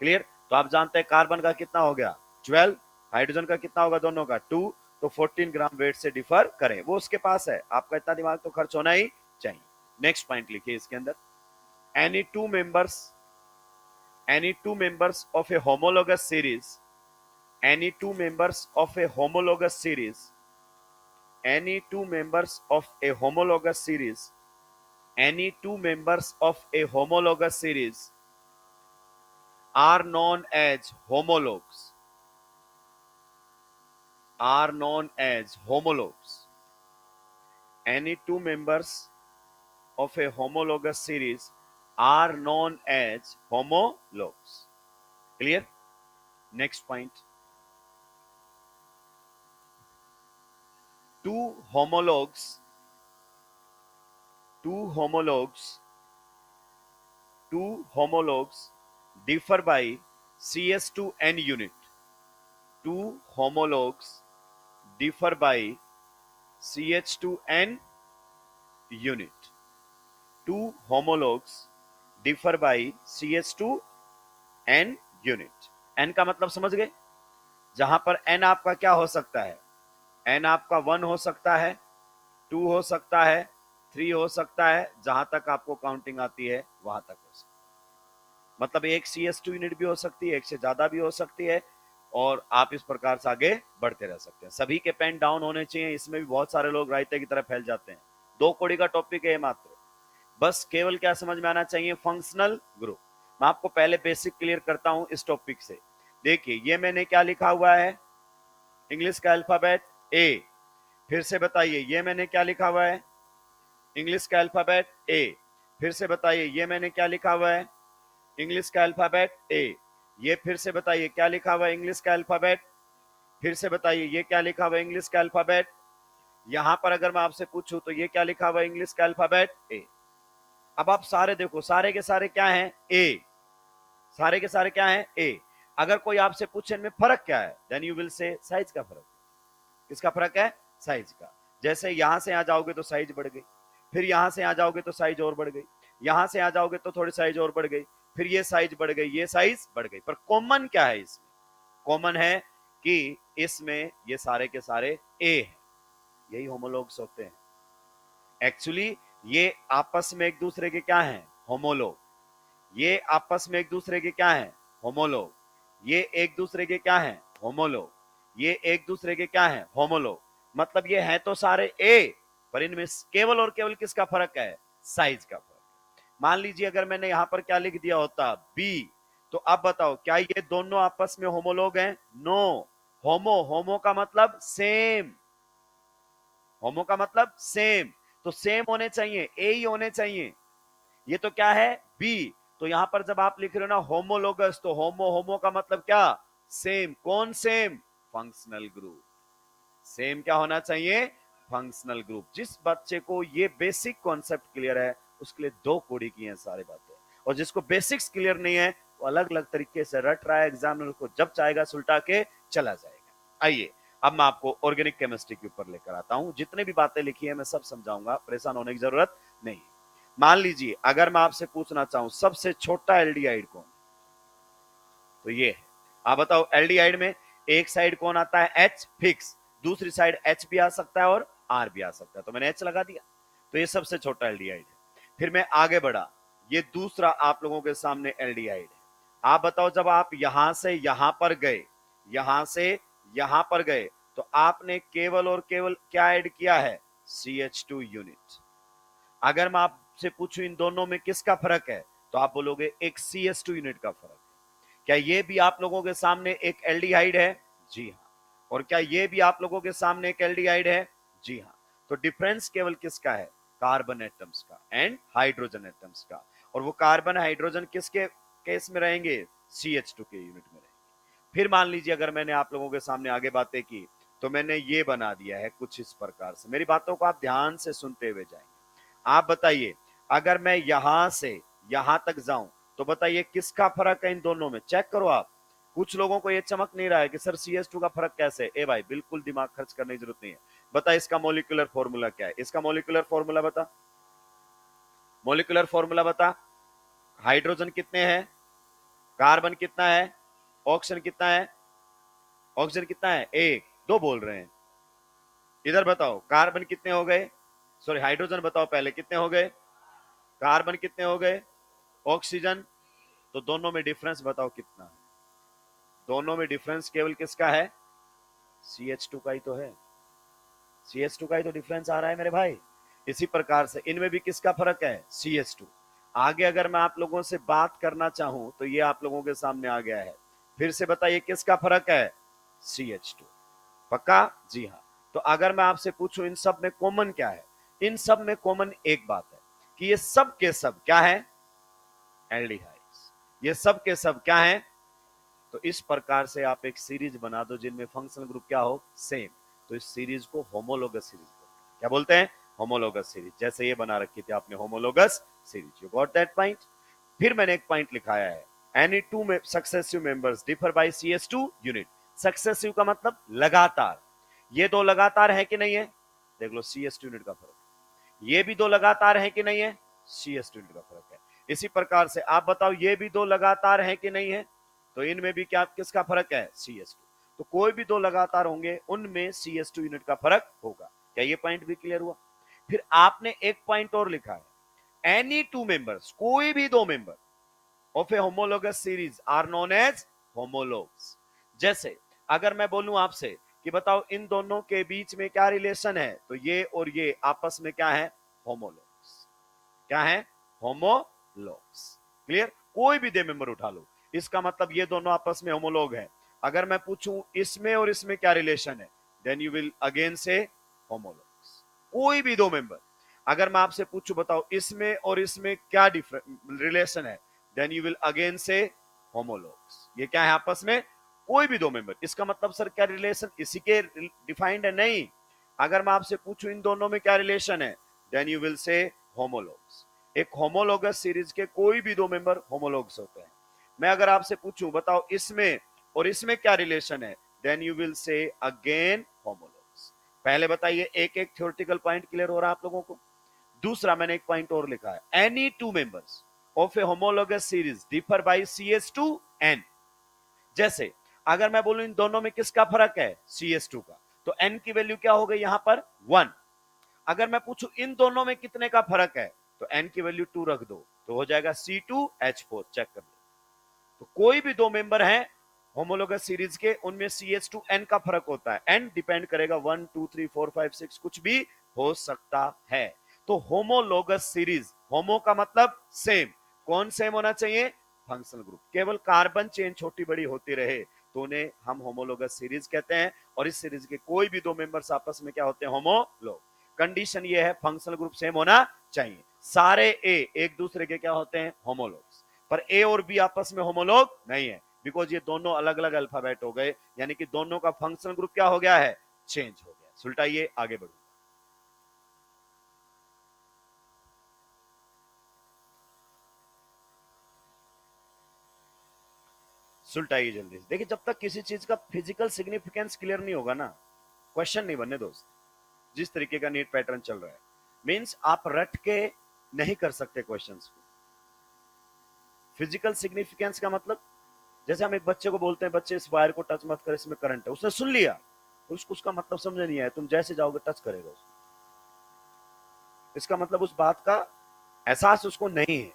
क्लियर. तो आप जानते हैं कार्बन का कितना हो गया 12, हाइड्रोजन का कितना होगा दोनों का 2, तो 14 ग्राम वेट से डिफर करें, वो उसके पास है, आपका इतना दिमाग तो खर्च होना ही चाहिए. नेक्स्ट पॉइंट लिखिए इसके अंदर, any two members of a homologous series, any two members of a homologous series, any two members of a homologous series, any two members of a homologous series are known as homologues, are known as homologues. Any two members of a homologous series are known as homologues. Clear? Next point. Two homologues differ by CH2N unit. Two homologues differ by CH2N unit. Two homologues differ by CH2N unit. N का मतलब समझ गए, जहां पर N आपका क्या हो सकता है, N आपका 1 हो सकता है, 2 हो सकता है, 3 हो सकता है, जहां तक आपको काउंटिंग आती है वहां तक हो सकता है. मतलब एक CH2 यूनिट भी हो सकती है, एक से ज्यादा भी हो सकती है, और आप इस प्रकार से आगे बढ़ते रह सकते हैं. सभी के पेन डाउन होने चाहिए. इसमें भी बहुत सारे लोग रायते की तरह फैल जाते हैं. 2 कोड़ी का टॉपिक है मात्र, बस केवल क्या समझ में आना चाहिए, फंक्शनल ग्रुप. मैं आपको पहले बेसिक क्लियर करता हूं इस टॉपिक से. देखिए ये मैंने क्या लिखा हुआ है, इंग्लिश का अल्फाबेट ए. फिर से बताइए ये मैंने क्या लिखा हुआ है, इंग्लिश का अल्फाबेट ए. फिर से बताइए ये मैंने क्या लिखा हुआ है, इंग्लिश का अल्फाबेट ए. ये फिर से बताइए क्या लिखा हुआ है, इंग्लिश का अल्फाबेट. फिर से बताइए ये क्या लिखा हुआ है, इंग्लिश का अल्फाबेट. यहां पर अगर मैं आपसे पूछूं तो ये क्या लिखा हुआ है, इंग्लिश का अल्फाबेट ए. अब आप सारे देखो, सारे के सारे क्या हैं, ए. सारे के सारे क्या हैं, ए. अगर कोई आपसे पूछे इनमें फर्क क्या है, then you will say size का फर्क. किसका फर्क है, साइज का. जैसे यहां से आ जाओगे तो साइज बढ़ गई, फिर यहां से आ जाओगे तो साइज और बढ़ गई, यहां से आ जाओगे तो थोड़ी साइज और बढ़ गई, फिर ये साइज बढ़ गई, ये साइज बढ़ गई. पर कॉमन क्या है इसमें, कॉमन है कि इसमें ये सारे के सारे ए हैं. यही होमोलॉग्स होते हैं. एक्चुअली ये आपस में एक दूसरे के क्या हैं, होमोलॉग. ये आपस में एक दूसरे के क्या हैं, होमोलॉग. ये एक दूसरे के क्या हैं, होमोलॉग. ये एक दूसरे के क्या हैं, होमोलॉग. मतलब ये है तो सारे ए, पर इनमें केवल और केवल किसका फर्क है, साइज का फर्क. मान लीजिए अगर मैंने यहां पर क्या लिख दिया होता, बी, तो अब बताओ क्या ये दोनों आपस में होमोलॉग हैं, नो. होमो, होमो का मतलब सेम, होमो का मतलब सेम, तो सेम होने चाहिए, ए ही होने चाहिए. ये तो क्या है, बी. तो यहां पर जब आप लिख रहे हो ना होमोलोगस, तो होमो, होमो का मतलब क्या, सेम. कौन सेम, फंक्शनल ग्रुप. सेम क्या होना चाहिए, फंक्शनल ग्रुप. जिस बच्चे को ये बेसिक कॉन्सेप्ट क्लियर है उसके लिए 2 कोड़ी की हैं सारी बातें, और जिसको बेसिक्स क्लियर नहीं है वो अलग अलग तरीके से रट रहा है, एग्जामिनर को जब चाहेगा सुलटा के चला जाएगा. आइए अब मैं आपको ऑर्गेनिक केमिस्ट्री के ऊपर लेकर आता हूं. जितने भी बातें लिखी है मैं सब समझाऊंगा, परेशान होने की जरूरत नहीं. मान लीजिए अगर मैं आपसे पूछना चाहूं सबसे छोटा एल्डिहाइड कौन, तो ये है. आप बताओ एल्डिहाइड में एक साइड कौन आता है, एच फिक्स, दूसरी साइड एच भी आ सकता है और आर भी आ सकता है, तो मैंने एच लगा दिया, तो ये सबसे छोटा एल्डिहाइड है. फिर मैं आगे बढ़ा, ये दूसरा आप लोगों के सामने एल्डिहाइड है. आप बताओ जब आप यहां से यहां पर गए, यहां से यहां पर गए, तो आपने केवल और केवल क्या ऐड किया है, CH2 यूनिट। अगर मैं आपसे पूछूं इन दोनों में किसका फर्क है, तो आप बोलोगे एक CH2 यूनिट का फर्क है। क्या ये भी आप लोगों के सामने एक एल्डिहाइड है? जी हाँ। और क्या ये भी आप लोगों के सामने एक एल्डिहाइड है? जी हाँ। तो डिफरेंस केवल किसका है? कार्बन एटम्स का एंड हाइड्रोजन एटम्स का। और वो कार्बन हाइड्रोजन किसके केस में रहेंगे? CH2 के यूनिट में रहेंगे। फिर मान लीजिए अगर मैंने आप लोगों के सामने आगे बातें की, तो मैंने ये बना दिया है कुछ इस प्रकार से। मेरी बातों को आप ध्यान से सुनते हुए जाएंगे। आप बताइए, अगर मैं यहां से यहां तक जाऊं, तो बताइए किसका फर्क है इन दोनों में? चेक करो आप। कुछ लोगों को ये चमक नहीं रहा है कि सर CH2 का फर्क कैसे है। ए भाई, बिल्कुल दिमाग खर्च करने की जरूरत नहीं है। बता इसका मॉलिक्यूलर फॉर्मूला क्या है? इसका मॉलिक्यूलर फॉर्मूला बता। मॉलिक्यूलर फॉर्मूला बता। हाइड्रोजन कितने हैं? कार्बन कितना है? ऑक्सीजन कितना है? ऑक्सीजन कितना है? एक। दो बोल रहे हैं। इधर बताओ, कार्बन कितने हो गए? सॉरी, हाइड्रोजन बताओ पहले कितने हो गए? कार्बन कितने हो गए? ऑक्सीजन। तो दोनों में डिफरेंस बताओ कितना है? दोनों में डिफरेंस केवल किसका है? CH2 का ही तो है। CH2 का ही तो डिफरेंस आ रहा है मेरे भाई। इसी प्रकार से इनमें भी किसका फर्क है? CH2। आगे अगर मैं आप लोगों से बात करना चाहूं, तो ये आप लोगों के सामने आ गया है। फिर से बताइए किसका फर्क है? CH2। पक्का? जी हाँ। तो अगर मैं आपसे पूछूं इन सब में कॉमन क्या है? इन सब में कॉमन एक बात है कि ये सब के सब क्या है? एल्डिहाइड्स। ये सब के सब क्या है? तो इस प्रकार से आप एक सीरीज बना दो जिनमें फंक्शनल ग्रुप क्या हो? सेम। तो इस सीरीज को होमोलोगस सीरीज बोलते हैं। क्या बोलते हैं? Homologous series. जैसे ये बना रखी थी आपने, homologous series. You got that point? फिर मैंने एक पॉइंट लिखाया है, any two successive members differ by CH2 unit. Successive का मतलब लगातार। ये दो लगातार है कि नहीं है? देख लो CH2 यूनिट का फर्क। ये भी दो लगातार है कि नहीं है? CH2 यूनिट का फर्क है। इसी प्रकार से आप बताओ, ये भी दो लगातार है कि नहीं है? तो इनमें भी क्या किसका फर्क है? CH2। तो कोई भी दो लगातार होंगे, उनमें CH2 यूनिट का फर्क होगा। क्या ये पॉइंट भी क्लियर हुआ? फिर आपने एक पॉइंट और लिखा है, एनी टू मेंबर्स, कोई भी दो member of a homologous series are known as homologues. जैसे अगर मैं बोलूं आपसे कि बताओ इन दोनों के बीच में क्या रिलेशन है, तो ये और ये आपस में क्या है? होमोलोग्स। क्या है? होमोलोग्स। क्लियर? कोई भी दो मेंबर उठा लो, इसका मतलब ये दोनों आपस में होमोलोग है। अगर मैं पूछूं इसमें और इसमें क्या रिलेशन है, देन यू विल अगेन से होमोलोग्स। कोई भी दो मेंबर। अगर मैं आपसे पूछूं बताओ इसमें और इसमें क्या रिलेशन है, देन यू विल अगेन से होमोलोग्स। ये क्या है आपस में? कोई भी दो मेंबर। इसका मतलब सर क्या रिलेशन इसी के डिफाइंड है? नहीं। अगर मैं आपसे पूछूं इन दोनों में क्या रिलेशन है, देन यू विल से होमोलोग्स। एक होमोलोगस सीरीज के कोई भी दो मेंबर होमोलोग्स होते हैं। मैं अगर आपसे पूछूं बताओ इसमें और इसमें क्या रिलेशन है, then you will say again homologues. पहले बताइए, एक एक थ्योरेटिकल पॉइंट क्लियर हो रहा है आप लोगों को? दूसरा मैंने एक पॉइंट और लिखा है, any two members of a homologous series differ by CH2N। जैसे अगर मैं बोलूं इन दोनों में किसका फर्क है? CH2 का। तो N की वैल्यू क्या हो गई यहां पर? 1। अगर मैं पूछूं इन दोनों में कितने का फर्क है, तो N की वैल्यू 2 रख दो, तो हो जाएगा C2H4। चेक कर लो। तो कोई भी दो मेंबर हैं होमोलोगस सीरीज के, उनमें CH2N का फर्क होता है। N डिपेंड करेगा 1 2 3 4 5 6, कुछ भी हो सकता है। तो होमोलोगस सीरीज, होमो का मतलब सेम। कौन सेम होना चाहिए? Functional group. केवल कार्बन चेन छोटी बड़ी होती रहे तो उन्हें हम होमोलोगस सीरीज कहते हैं। और इस सीरीज के कोई भी दो मेंबर्स आपस में क्या होते हैं? होमोलोग। कंडीशन ये है फंक्शनल ग्रुप सेम होना चाहिए। सारे ए एक दूसरे के क्या होते हैं? होमोलोग्स। पर ए और बी आपस में होमोलोग नहीं है, बिकॉज ये दोनों अलग अलग अल्फाबेट हो गए, यानी कि दोनों का फंक्शनल ग्रुप क्या हो गया है? चेंज हो गया। सुलटाइए, आगे बढ़ो। सुलटाइए जल्दी से। देखिए, जब तक किसी चीज का फिजिकल सिग्निफिकेंस क्लियर नहीं होगा ना, क्वेश्चन नहीं बनने दोस्त। जिस तरीके का नीट पैटर्न चल रहा है, मींस आप रट के नहीं कर सकते क्वेश्चंस को। फिजिकल सिग्निफिकेंस का मतलब, जैसे हम एक बच्चे को बोलते हैं, बच्चे इस वायर को टच मत कर, इसमें करंट है, उसने सुन लिया, उसको उसका मतलब समझ नहीं आया, तुम जैसे जाओगे टच करेगा उसको। इसका मतलब उस बात का एहसास उसको नहीं है।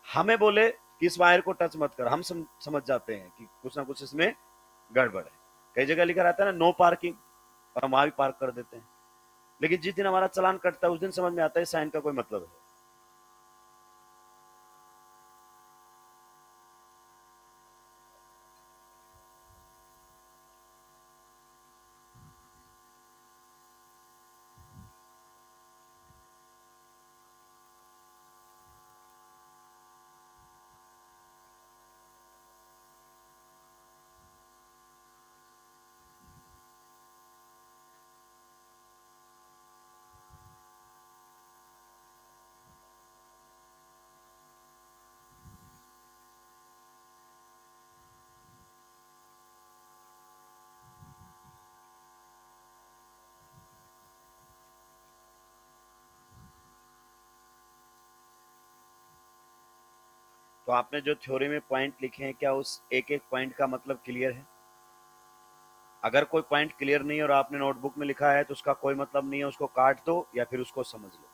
हमें बोले कि इस वायर को टच मत कर, हम समझ जाते हैं कि कुछ ना कुछ इसमें गड़बड़ है। कई जगह लिखा रहता है ना नो पार्किंग, और हम वहां भी पार्क कर देते हैं। लेकिन जिस दिन हमारा चालान कटता है उस दिन समझ में आता है साइन का कोई मतलब है। तो आपने जो थ्योरी में पॉइंट लिखे हैं, क्या उस एक एक पॉइंट का मतलब क्लियर है? अगर कोई पॉइंट क्लियर नहीं है और आपने नोटबुक में लिखा है तो उसका कोई मतलब नहीं है, उसको काट दो या फिर उसको समझ लो।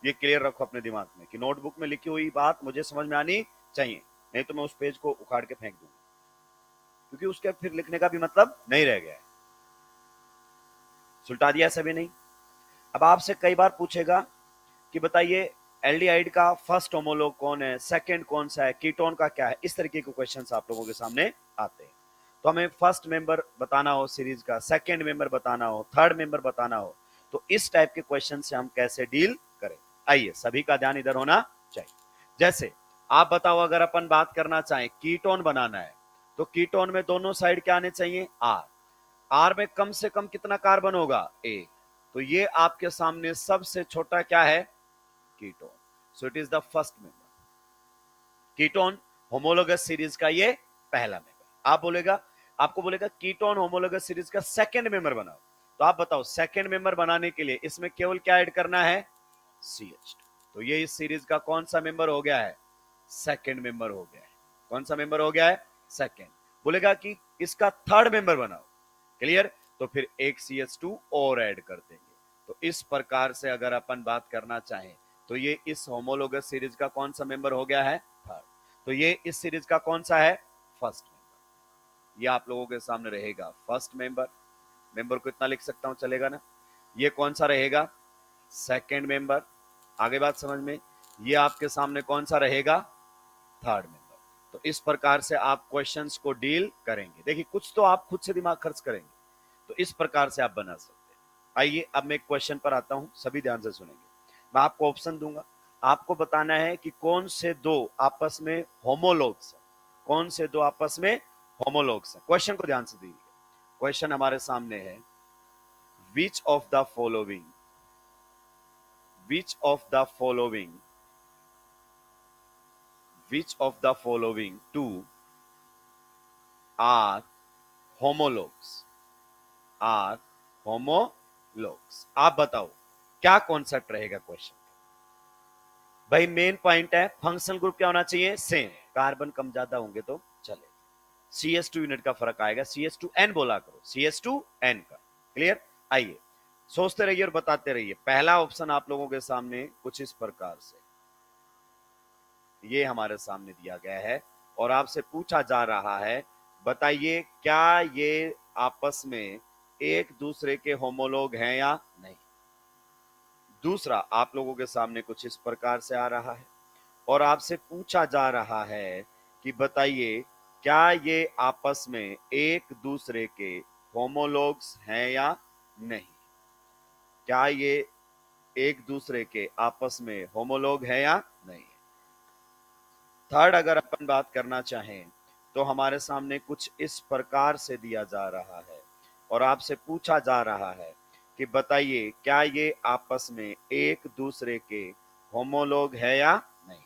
ये क्लियर रखो अपने दिमाग में कि नोटबुक में लिखी हुई बात मुझे समझ में आनी चाहिए, नहीं तो मैं उस पेज को उखाड़ के फेंक दूंगा, क्योंकि उसके फिर लिखने का भी मतलब नहीं रह गया है। सुलटा दिया सभी नहीं। अब आपसे कई बार पूछेगा कि बताइए एल्डिहाइड का फर्स्ट होमोलॉग कौन है, सेकंड कौन सा है, कीटोन का क्या है, इस तरीके के क्वेश्चंस आप लोगों के सामने आते हैं। तो हमें फर्स्ट मेंबर बताना हो सीरीज का, सेकंड मेंबर बताना हो, थर्ड मेंबर बताना हो, तो इस टाइप के क्वेश्चन से हम कैसे डील करें। आइए सभी का ध्यान इधर होना चाहिए। जैसे आप बताओ, अगर अपन बात करना चाहें कीटोन बनाना है, तो कीटोन में दोनों साइड क्या आने चाहिए, आर। आर में कम से कम कितना कार्बन होगा, ए। तो ये आपके सामने सबसे छोटा क्या है, ketone. So it is the first member. Ketone homologous series का ये पहला मेंबर। आप बोलेगा, आपको बोलेगा कीटोन होमोलोगस सीरीज का सेकंड मेंबर बनाओ, तो आप बताओ सेकंड मेंबर बनाने के लिए इसमें केवल क्या ऐड करना है, CH2। तो ये इस सीरीज का कौन सा मेंबर हो गया है, सेकंड मेंबर हो गया है। कौन सा मेंबर हो गया है, सेकंड। बोलेगा कि इसका थर्ड मेंबर बनाओ, क्लियर, तो फिर एक CH2 और ऐड कर देंगे। तो इस प्रकार से अगर अपन बात करना चाहें तो ये इस होमोलोगस सीरीज का कौन सा मेंबर हो गया है, थर्ड। तो ये इस सीरीज का कौन सा है, फर्स्ट मेंबर। ये आप लोगों के सामने रहेगा फर्स्ट मेंबर। मेंबर को इतना लिख सकता हूं, चलेगा ना। ये कौन सा रहेगा, सेकंड मेंबर। आगे बात समझ में। ये आपके सामने कौन सा रहेगा, थर्ड मेंबर। तो इस प्रकार से आप क्वेश्चंस को डील करेंगे। देखिए कुछ तो आप खुद से दिमाग खर्च करेंगे, तो इस प्रकार से आप बना सकते हैं। आइए अब मैं एक क्वेश्चन पर आता हूं, सभी ध्यान से सुनेंगे। मैं आपको ऑप्शन दूंगा, आपको बताना है कि कौन से दो आपस में होमोलॉग्स है, कौन से दो आपस में होमोलॉग्स है। क्वेश्चन को ध्यान से दीजिए। क्वेश्चन हमारे सामने है, which of the following, which of the following, which of the following two are homologs, are homologs. आप बताओ क्या कॉन्सेप्ट रहेगा क्वेश्चन। भाई मेन पॉइंट है फंक्शनल ग्रुप क्या होना चाहिए, सेम। कार्बन कम ज्यादा होंगे तो चले, CH2 यूनिट का फर्क आएगा, CH2N बोला करो, CH2N का। क्लियर। आइए सोचते रहिए और बताते रहिए। पहला ऑप्शन आप लोगों के सामने कुछ इस प्रकार से ये हमारे सामने दिया गया है और आपसे पूछा जा रहा है, बताइए क्या ये आपस में एक दूसरे के होमोलॉग हैं या नहीं। दूसरा आप लोगों के सामने कुछ इस प्रकार से आ रहा है और आपसे पूछा जा रहा है कि बताइए क्या ये आपस में एक दूसरे के होमोलॉग्स हैं या नहीं। क्या ये एक दूसरे के आपस में होमोलॉग है या नहीं। थर्ड अगर अपन बात करना चाहें तो हमारे सामने कुछ इस प्रकार से दिया जा रहा है और आपसे पूछा जा रहा है कि बताइए क्या ये आपस में एक दूसरे के होमोलॉग है या नहीं।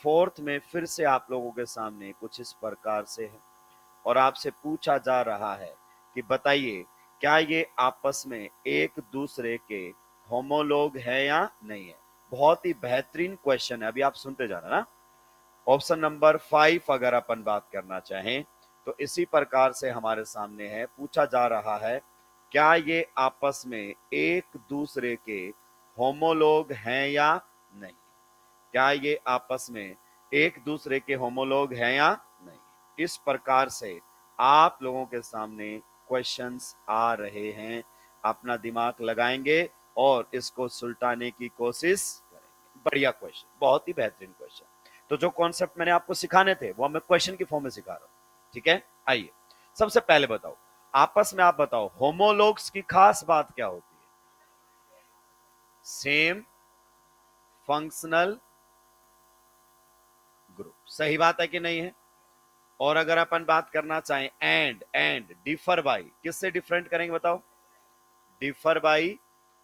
फोर्थ में फिर से आप लोगों के सामने कुछ इस प्रकार से है और आपसे पूछा जा रहा है कि बताइए क्या ये आपस में एक दूसरे के होमोलॉग है या नहीं है। बहुत ही बेहतरीन क्वेश्चन है, अभी आप सुनते जाना ना। ऑप्शन नंबर 5 अगर अपन बात करना चाहें तो इसी प्रकार से हमारे सामने है, पूछा जा रहा है क्या ये आपस में एक दूसरे के होमोलॉग हैं या नहीं। क्या ये आपस में एक दूसरे के होमोलॉग हैं या नहीं। इस प्रकार से आप लोगों के सामने क्वेश्चंस आ रहे हैं अपना दिमाग लगाएंगे और इसको सुलटाने की कोशिश करेंगे। बढ़िया क्वेश्चन, बहुत ही बेहतरीन क्वेश्चन। तो जो कॉन्सेप्ट मैंने आपको सिखाने थे वो मैं क्वेश्चन की फॉर्म में सिखा रहा हूं, ठीक है। आइए सबसे पहले बताओ, आपस में आप बताओ, होमोलॉग्स की खास बात क्या होती है? सेम फंक्शनल ग्रुप, सही बात है कि नहीं है? और अगर अपन बात करना चाहें एंड डिफर बाई, किससे डिफरेंट करेंगे बताओ? Differ by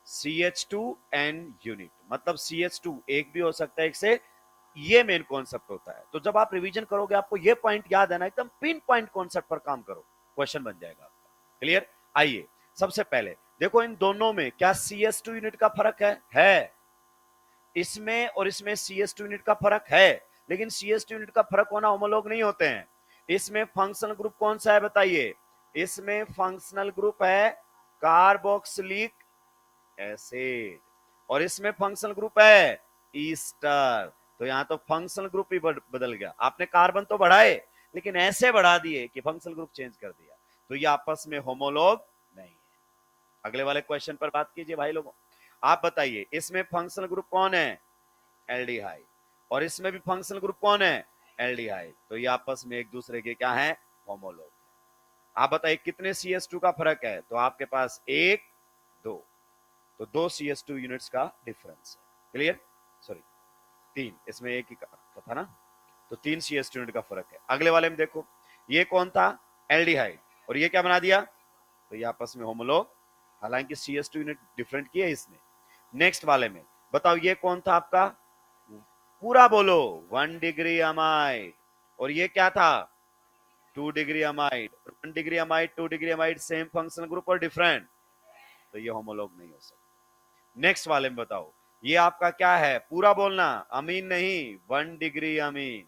CH2 N unit, मतलब CH2 एक भी हो सकता है एक से, ये मेन कॉन्सेप्ट होता है। तो जब आप रिवीजन करोगे आपको ये पॉइंट याद है ना, एकदम पिन पॉइंट कॉन्सेप्ट पर काम करो, क्वेश्चन बन जाएगा आपका। क्लियर? आइए सबसे पहले देखो, इन दोनों में क्या CH2 यूनिट का फर्क है? इसमें और इसमें CH2 यूनिट का फर्क है, लेकिन CH2 यूनिट का फर्क होना होमोलॉग नहीं होते हैं। इसमें फंक्शनल ग्रुप कौन सा है बताइए? इसमें फंक्शनल ग्रुप है कार्बोक्सिलिक एसिड, और इसमें फंक्शनल ग्रुप है ईस्टर। तो यहां तो फंक्शनल ग्रुप ही बदल गया, आपने कार्बन तो बढ़ाए लेकिन ऐसे बढ़ा दिए कि फंक्शनल ग्रुप चेंज कर दिया, तो ये आपस में होमोलॉग नहीं है। अगले वाले क्वेश्चन पर बात कीजिए भाई लोगों। आप बताइए, इसमें फंक्शनल ग्रुप कौन है? एल्डिहाइड, और इसमें भी फंक्शनल ग्रुप कौन है? एल्डिहाइड। तो ये आपस में एक दूसरे के क्या है? होमोलॉग। आप बताइए कितने CH2 का फर्क है? तो आपके पास एक, दो, तो दो CH2 यूनिट्स का डिफरेंस है। क्लियर? सॉरी, तीन, इसमें एक ही का था ना, तो तीन CH2 यूनिट का फर्क है। अगले वाले में देखो, ये कौन था? एल्डिहाइड, और ये क्या बना दिया? तो ये आपस में होमोलॉग, हालांकि CH2 यूनिट डिफरेंट किया है इसने। नेक्स्ट वाले में बताओ, ये कौन था आपका? पूरा बोलो, 1 डिग्री अमाइड, और ये क्या था? 2 degree amide. 1 degree amide, 2 degree amide, same functional group और डिफरेंट, तो ये होमोलॉग नहीं हो सकता। नेक्स्ट वाले में बताओ, ये आपका क्या है? पूरा बोलना, अमीन नहीं, 1 डिग्री अमीन,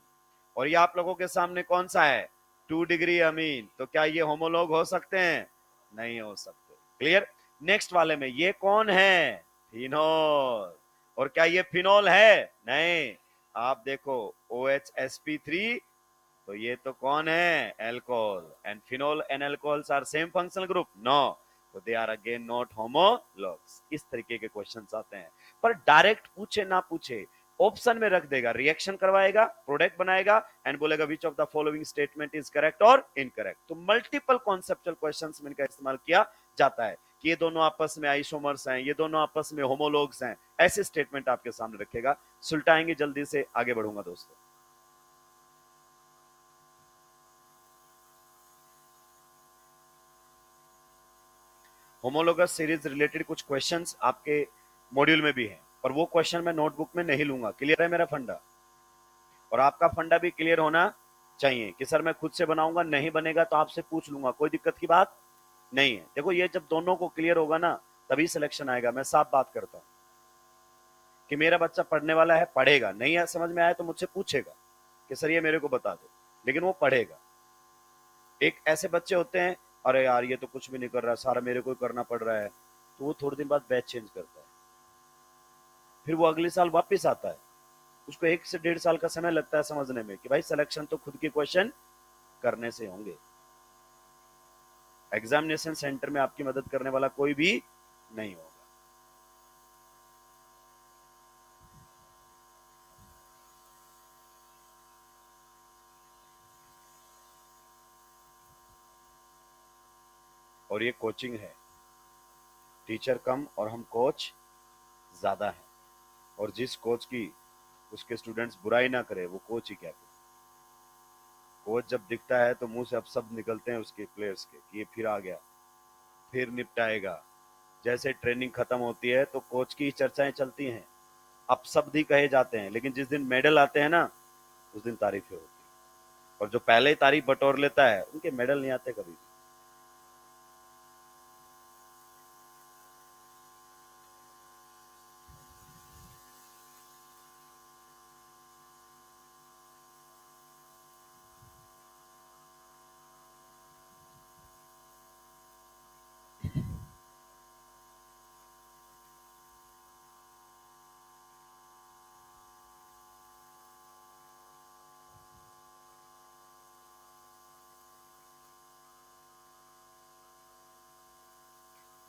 और ये आप लोगों के सामने कौन सा है? 2 डिग्री अमीन। तो क्या ये होमोलॉग हो सकते हैं? नहीं हो सकते। क्लियर? नेक्स्ट वाले में ये कौन है? फिनोल, और क्या ये फिनोल है? नहीं। आप देखो OHsp3, तो ये तो कौन है? Alcohol, and phenol and alcohols are same functional group? No, तो they are again not homologues. इस तरीके के क्वेश्चंस आते हैं, पर डायरेक्ट पूछे ना पूछे, ऑप्शन में रख देगा, रिएक्शन करवाएगा, प्रोडक्ट बनाएगा एंड बोलेगा विच of the following statement is correct और इनकरेक्ट। तो मल्टीपल कॉन्सेप्चुअल क्वेश्चंस में इनका इस्तेमाल किया जाता है कि ये दोनों आपस में आइसोमर्स हैं, ये दोनों आपस में होमोलॉग्स हैं, ऐसे स्टेटमेंट आपके सामने रखेगा। सुलटाएंगे, जल्दी से आगे बढ़ूंगा दोस्तों। होमोलोगस सीरीज रिलेटेड कुछ क्वेश्चंस आपके मॉड्यूल में भी हैं, पर वो क्वेश्चन मैं नोटबुक में नहीं लूंगा। क्लियर है मेरा फंडा? और आपका फंडा भी क्लियर होना चाहिए कि सर मैं खुद से बनाऊंगा, नहीं बनेगा तो आपसे पूछ लूंगा, कोई दिक्कत की बात नहीं है। देखो, ये जब दोनों को क्लियर होगा ना, तभी सिलेक्शन आएगा। मैं साफ बात करता हूं कि मेरा बच्चा पढ़ने वाला है, पढ़ेगा, नहीं है समझ में आया तो मुझसे पूछेगा कि सर ये मेरे को बता दो, लेकिन वो पढ़ेगा। एक ऐसे बच्चे होते हैं, अरे यार ये तो कुछ भी नहीं कर रहा, सारा मेरे को ही करना पड़ रहा है, तो वो थोड़े दिन बाद बैच चेंज करता है, फिर वो अगले साल वापस आता है, उसको 1 से 1.5 साल का समय लगता है समझने में कि भाई सिलेक्शन तो खुद के क्वेश्चन करने से होंगे, एग्जामिनेशन सेंटर में आपकी मदद करने वाला कोई भी नहीं होगा। और ये कोचिंग है, टीचर कम और हम कोच ज्यादा है, और जिस कोच की उसके स्टूडेंट्स बुराई ना करे वो कोच ही क्या करे। कोच जब दिखता है तो मुंह से अब शब्द निकलते हैं उसके प्लेयर्स के कि ये फिर आ गया, फिर निपटाएगा। जैसे ट्रेनिंग खत्म होती है तो कोच की चर्चाएं चलती हैं, अब शब्द ही कहे जाते हैं, लेकिन जिस दिन मेडल आते हैं ना, उस दिन तारीफें होती है, और जो पहले ही तारीफ बटोर लेता है उनके मेडल नहीं आते कभी भी।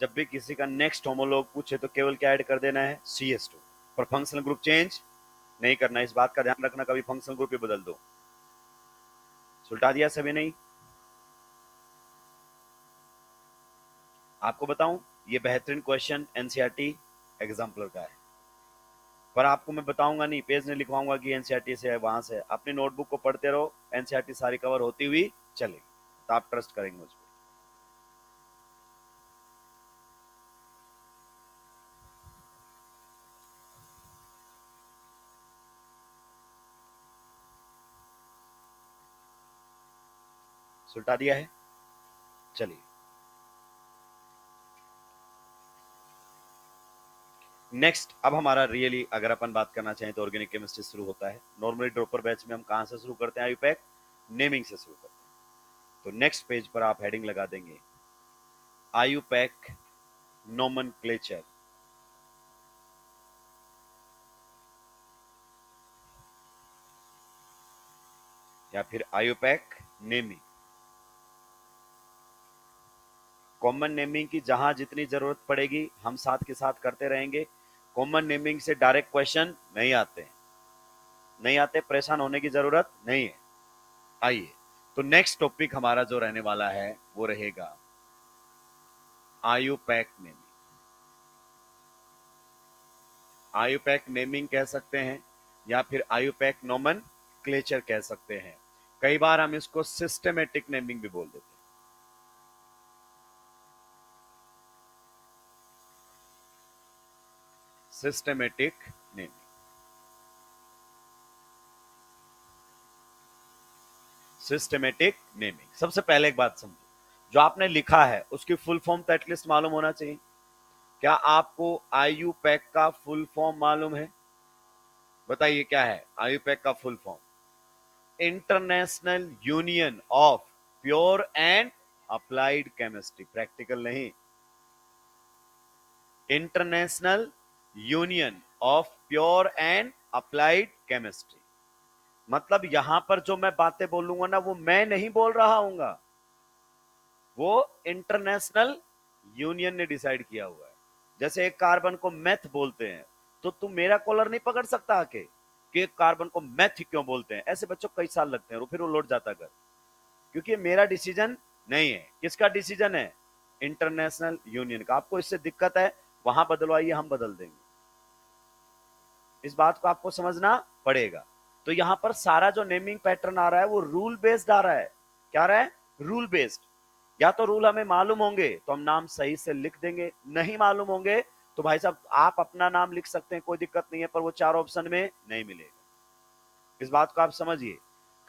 जब भी किसी का नेक्स्ट होमोलॉग पूछे तो केवल क्या ऐड कर देना है, CH2, पर फंक्शनल ग्रुप चेंज नहीं करना। इस बात का ध्यान रखना, कभी फंक्शनल ग्रुप ही बदल दो। सुलटा दिया सभी? नहीं। आपको बताऊं, ये बेहतरीन क्वेश्चन एनसीईआरटी एग्जाम्पलर का है, पर आपको मैं बताऊंगा नहीं, पेज नहीं लिखवाऊंगा कि एनसीईआरटी से है, वहां से। अपनी नोटबुक को पढ़ते रहो, एनसीईआरटी सारी कवर होती हुई चलेगी, तो आप ट्रस्ट करेंगे मुझ पर। सुलटा दिया है? चलिए नेक्स्ट। अब हमारा रियली अगर अपन बात करना चाहें तो ऑर्गेनिक केमिस्ट्री शुरू होता है। नॉर्मली ड्रॉपर बैच में हम कहां से शुरू करते हैं? आयुपैक नेमिंग से शुरू करते हैं। तो नेक्स्ट पेज पर आप हेडिंग लगा देंगे आयुपैक नोमेनक्लेचर, या फिर आयुपैक नेमिंग। कॉमन नेमिंग की जहां जितनी जरूरत पड़ेगी हम साथ के साथ करते रहेंगे। कॉमन नेमिंग से डायरेक्ट क्वेश्चन नहीं आते, नहीं आते, परेशान होने की जरूरत नहीं है। आइए, तो नेक्स्ट टॉपिक हमारा जो रहने वाला है वो रहेगा आयुपैक नेमिंग। आयुपैक नेमिंग कह सकते हैं या फिर आयुपैक नोमेनक्लेचर कह सकते हैं। कई बार हम इसको सिस्टमेटिक नेमिंग भी बोल देते हैं। Systematic naming, systematic naming. सबसे पहले एक बात समझो, जो आपने लिखा है उसकी फुल फॉर्म तो एटलीस्ट मालूम होना चाहिए। क्या आपको आयुपैक का फुल फॉर्म मालूम है? बताइए क्या है आयुपैक का full form? International union of pure and applied chemistry. Practical नहीं, international union of pure and applied chemistry. मतलब यहां पर जो मैं बातें बोलूंगा ना, वो मैं नहीं बोल रहा हूंगा, वो इंटरनेशनल यूनियन ने डिसाइड किया हुआ है। जैसे एक कार्बन को मेथ बोलते हैं, तो तुम मेरा कॉलर नहीं पकड़ सकता आके कि एक कार्बन को मेथ क्यों बोलते हैं। ऐसे बच्चों कई साल लगते हैं, फिर वो लौट जाता कर, क्योंकि मेरा डिसीजन नहीं है। किसका डिसीजन है? इंटरनेशनल यूनियन का। आपको इससे दिक्कत है, वहां बदलवाइए, हम बदल देंगे। इस बात को आपको समझना पड़ेगा। तो यहां पर सारा जो नेमिंग पैटर्न आ रहा है वो रूल बेस्ड आ रहा है। क्या आ रहा है? Rule based. या तो रूल हमें मालूम होंगे तो हम नाम सही से लिख देंगे, नहीं मालूम होंगे तो भाई साहब आप अपना नाम लिख सकते हैं, कोई दिक्कत नहीं है, पर वो चार ऑप्शन में नहीं मिलेगा। इस बात को आप समझिए।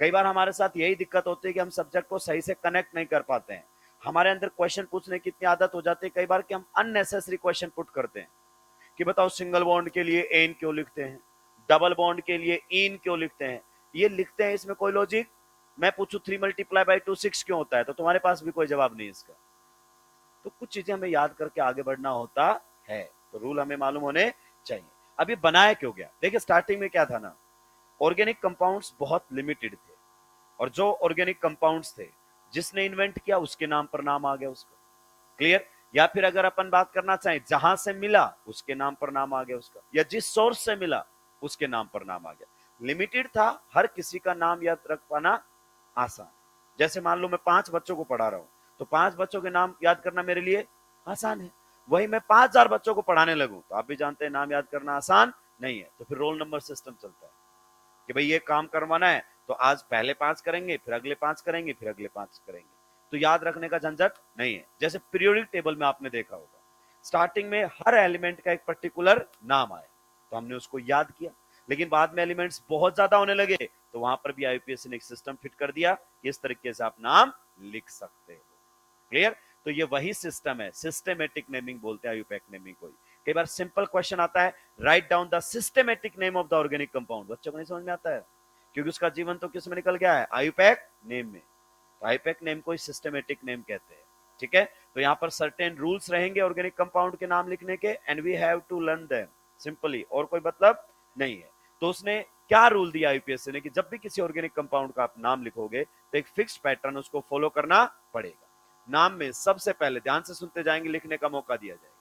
कई बार हमारे साथ यही दिक्कत होती है कि हम सब्जेक्ट को सही से कनेक्ट नहीं कर पाते हैं। हमारे अंदर क्वेश्चन पूछने की इतनी आदत हो जाती है कई बार कि हम अननेसेसरी क्वेश्चन पुट करते हैं कि बताओ सिंगल बॉन्ड के लिए एन क्यों लिखते हैं, डबल बॉन्ड के लिए इन क्यों लिखते हैं। ये लिखते हैं, इसमें कोई लॉजिक? मैं पूछूं 3 × 2 6 क्यों होता है, तो तुम्हारे पास भी कोई जवाब नहीं इसका। तो कुछ चीजें हमें याद करके आगे बढ़ना होता है, तो रूल हमें मालूम होने चाहिए। अब ये बनाया क्यों गया? देखिए स्टार्टिंग में क्या था ना, ऑर्गेनिक कंपाउंड्स बहुत लिमिटेड थे, और जो ऑर्गेनिक कंपाउंड्स थे जिसने इन्वेंट किया उसके नाम पर नाम आ गया उसका। क्लियर? या फिर अगर अपन बात करना चाहें जहां से मिला उसके नाम पर नाम आ गया उसका, या जिस सोर्स से मिला उसके नाम पर नाम आ गया। लिमिटेड था, हर किसी का नाम याद रख पाना आसान। जैसे मान लो मैं 5 बच्चों को पढ़ा रहा हूं, तो 5 बच्चों के नाम याद करना मेरे लिए आसान है। वही मैं 5,000 बच्चों को पढ़ाने लगूं तो आप भी जानते हैं नाम याद करना आसान नहीं है। तो फिर रोल नंबर सिस्टम चलता है कि भाई ये काम करवाना है तो आज पहले 5 करेंगे, फिर अगले 5 करेंगे, फिर अगले 5 करेंगे। तो याद रखने का झंझट नहीं है। जैसे पीरियोडिक टेबल में आपने देखा होगा, स्टार्टिंग में हर एलिमेंट का एक पर्टिकुलर नाम आया तो हमने उसको याद किया, लेकिन बाद में एलिमेंट्स बहुत ज्यादा होने लगे तो वहां पर भी आईयूपीएसी ने एक सिस्टम फिट कर दिया कि इस तरीके से आप नाम लिख सकते हो। क्लियर? तो ये वही सिस्टम है, सिस्टेमेटिक नेमिंग बोलते हैं आईयूपैक नेमिंग को। कई बार सिंपल क्वेश्चन आता है, write down the systematic name of the organic compound. बच्चों को नहीं समझ में आता है, क्योंकि उसका जीवन तो किस में निकल गया है? आईयूपैक नेम में। तो आईयूपैक नेम को सिस्टेमेटिक नेम कहते हैं। ठीक है? तो यहाँ पर सर्टेन रूल्स रहेंगे ऑर्गेनिक कंपाउंड के नाम लिखने के, and we have to learn them simply, और कोई मतलब नहीं है। तो उसने क्या रूल दिया यूपीएससी ने कि जब भी किसी ऑर्गेनिक कंपाउंड का आप नाम लिखोगे तो एक फिक्स पैटर्न उसको फॉलो करना पड़ेगा। नाम में सबसे पहले, ध्यान से सुनते जाएंगे, लिखने का मौका दिया जाएगा।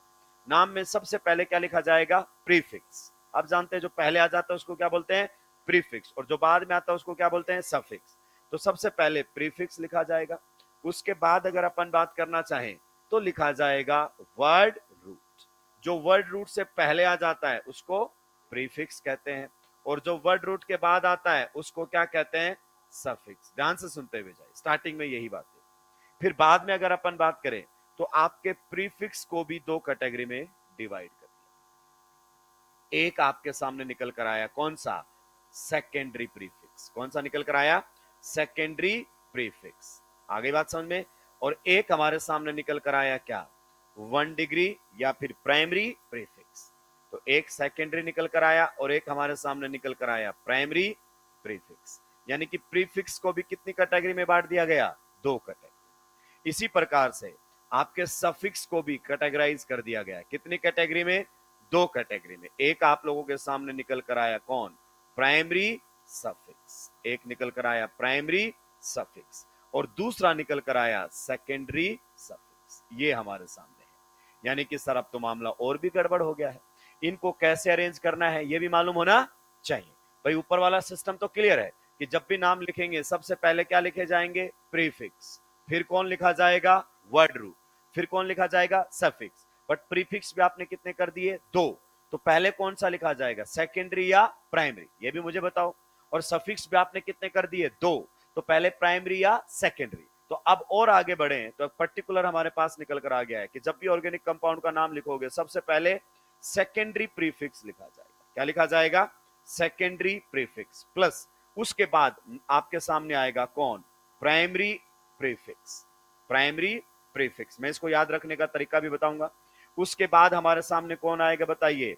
नाम में सबसे पहले क्या लिखा जाएगा? प्रीफिक्स। आप जानते हैं जो पहले आ जाता है उसको क्या बोलते हैं? प्रीफिक्स। और जो बाद में आता है उसको क्या बोलते हैं? सफिक्स। तो सबसे पहले प्रीफिक्स लिखा जाएगा। उसके बाद अगर अपन बात करना चाहें तो लिखा जाएगा वर्ड रूट। जो वर्ड रूट से पहले आ जाता है उसको प्रीफिक्स कहते हैं, और जो वर्ड रूट के बाद आता है उसको क्या कहते हैं? सफिक्स। ध्यान से सुनते हुए जाए, स्टार्टिंग में यही बात है। फिर बाद में अगर अपन बात करें तो आपके प्रीफिक्स को भी दो कैटेगरी में डिवाइड कर दिया। एक आपके सामने निकल कर आया, कौन सा? Secondary prefix. कौन सा निकल कर आया? Secondary prefix. आगे बात समझ में। और एक हमारे सामने निकल कर आया क्या? 1 डिग्री या फिर प्राइमरी प्रीफिक्स। तो एक सेकेंडरी निकल कर आया और एक हमारे सामने निकल कर आया प्राइमरी प्रीफिक्स। यानी कि प्रीफिक्स को भी कितनी कैटेगरी में बांट दिया गया? दो कैटेगरी। इसी प्रकार से आपके सफिक्स को भी कैटेगराइज कर दिया गया। कितनी कैटेगरी में? दो कैटेगरी में। एक आप लोगों के सामने निकल कर आया कौन? Primary suffix. एक निकल कर आया प्राइमरी सफिक्स और दूसरा निकल कर आया सेकेंडरी सफिक्स। ये हमारे सामने है। यानी कि सर अब तो मामला और भी गड़बड़ हो गया है, इनको कैसे अरेंज करना है ये भी मालूम होना चाहिए। भाई ऊपर वाला सिस्टम तो क्लियर है कि जब भी नाम लिखेंगे सबसे पहले क्या लिखे जाएंगे? प्रीफिक्स। फिर कौन लिखा जाएगा? Word root. फिर कौन लिखा जाएगा? सफिक्स। बट प्रीफिक्स भी आपने कितने कर दिए? दो। तो पहले कौन सा लिखा जाएगा? सेकेंडरी या प्राइमरी? ये भी मुझे बताओ। और सफिक्स भी आपने कितने कर दिए? दो। तो पहले प्राइमरी या सेकेंडरी? तो अब और आगे बढ़े तो पर्टिकुलर हमारे पास निकल कर आ गया है कि जब भी ऑर्गेनिक कंपाउंड का नाम लिखोगे सबसे पहले सेकेंडरी प्रीफिक्स लिखा जाएगा। क्या लिखा जाएगा? सेकेंडरी प्रीफिक्स प्लस उसके बाद आपके सामने आएगा कौन? Primary prefix. Primary prefix. मैं इसको याद रखने का तरीका भी बताऊंगा। उसके बाद हमारे सामने कौन आएगा बताइए?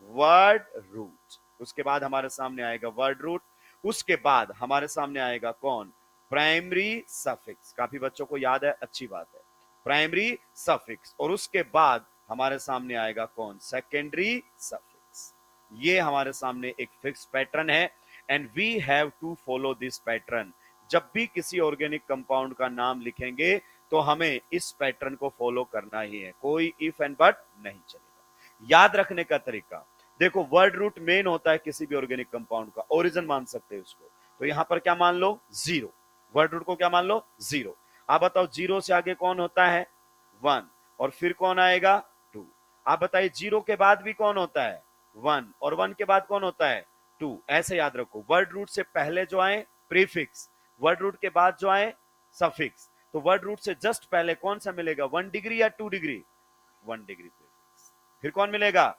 Word root. उसके बाद हमारे सामने आएगा वर्ड रूट। उसके बाद हमारे सामने आएगा कौन? Primary suffix. काफी बच्चों को याद है, अच्छी बात है। Primary suffix. और उसके बाद हमारे सामने आएगा कौन? Secondary suffix. ये हमारे सामने एक फिक्स पैटर्न है and we have to follow this pattern. जब भी किसी ऑर्गेनिक कंपाउंड का नाम लिखेंगे तो हमें इस पैटर्न को फॉलो करना ही है, कोई इफ एंड बट नहीं चलेगा। याद रखने का तरीका देखो, वर्ड रूट मेन होता है किसी भी ऑर्गेनिक कंपाउंड का, ओरिजिन मान सकते हैं उसको। तो यहां पर क्या मान लो? जीरो। वर्ड रूट को क्या मान लो? जीरो। आप बताओ जीरो से आगे कौन होता है? वन। और फिर कौन आएगा? टू। आप बताइए जीरो के बाद भी कौन होता है? वन। और वन के बाद कौन होता है? टू। ऐसे याद रखो, वर्ड रूट से पहले जो आए प्रीफिक्स, वर्ड रूट के बाद जो आए सफिक्स। तो वर्ड रूट से जस्ट पहले कौन सा मिलेगा? 1 डिग्री या 2 डिग्री? 1 degree prefix. फिर कौन मिलेगा?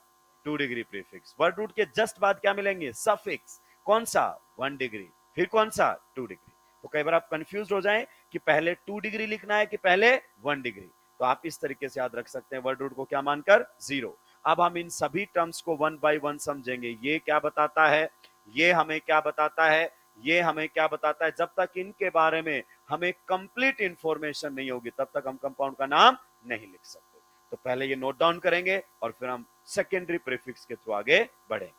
2 डिग्री प्रीफिक्स। वर्ड रूट के जस्ट बाद क्या मिलेंगे? सफिक्स। कौन सा? 1 डिग्री। फिर कौन सा? 2 डिग्री। तो कई बार आप कंफ्यूज हो जाएं कि पहले 2 डिग्री लिखना है कि पहले 1 डिग्री। तो आप इस तरीके से याद रख सकते हैं वर्ड रूट को क्या मानकर? जीरो। अब हम इन सभी टर्म्स को वन बाय वन समझेंगे। ये क्या बताता है, ये हमें क्या बताता है, ये हमें क्या बताता है। जब तक इनके बारे में हमें कंप्लीट इंफॉर्मेशन नहीं होगी तब तक हम कंपाउंड का नाम नहीं लिख सकते। तो पहले ये नोट डाउन करेंगे और फिर हम सेकेंडरी प्रीफिक्स के थ्रू आगे बढ़ेंगे।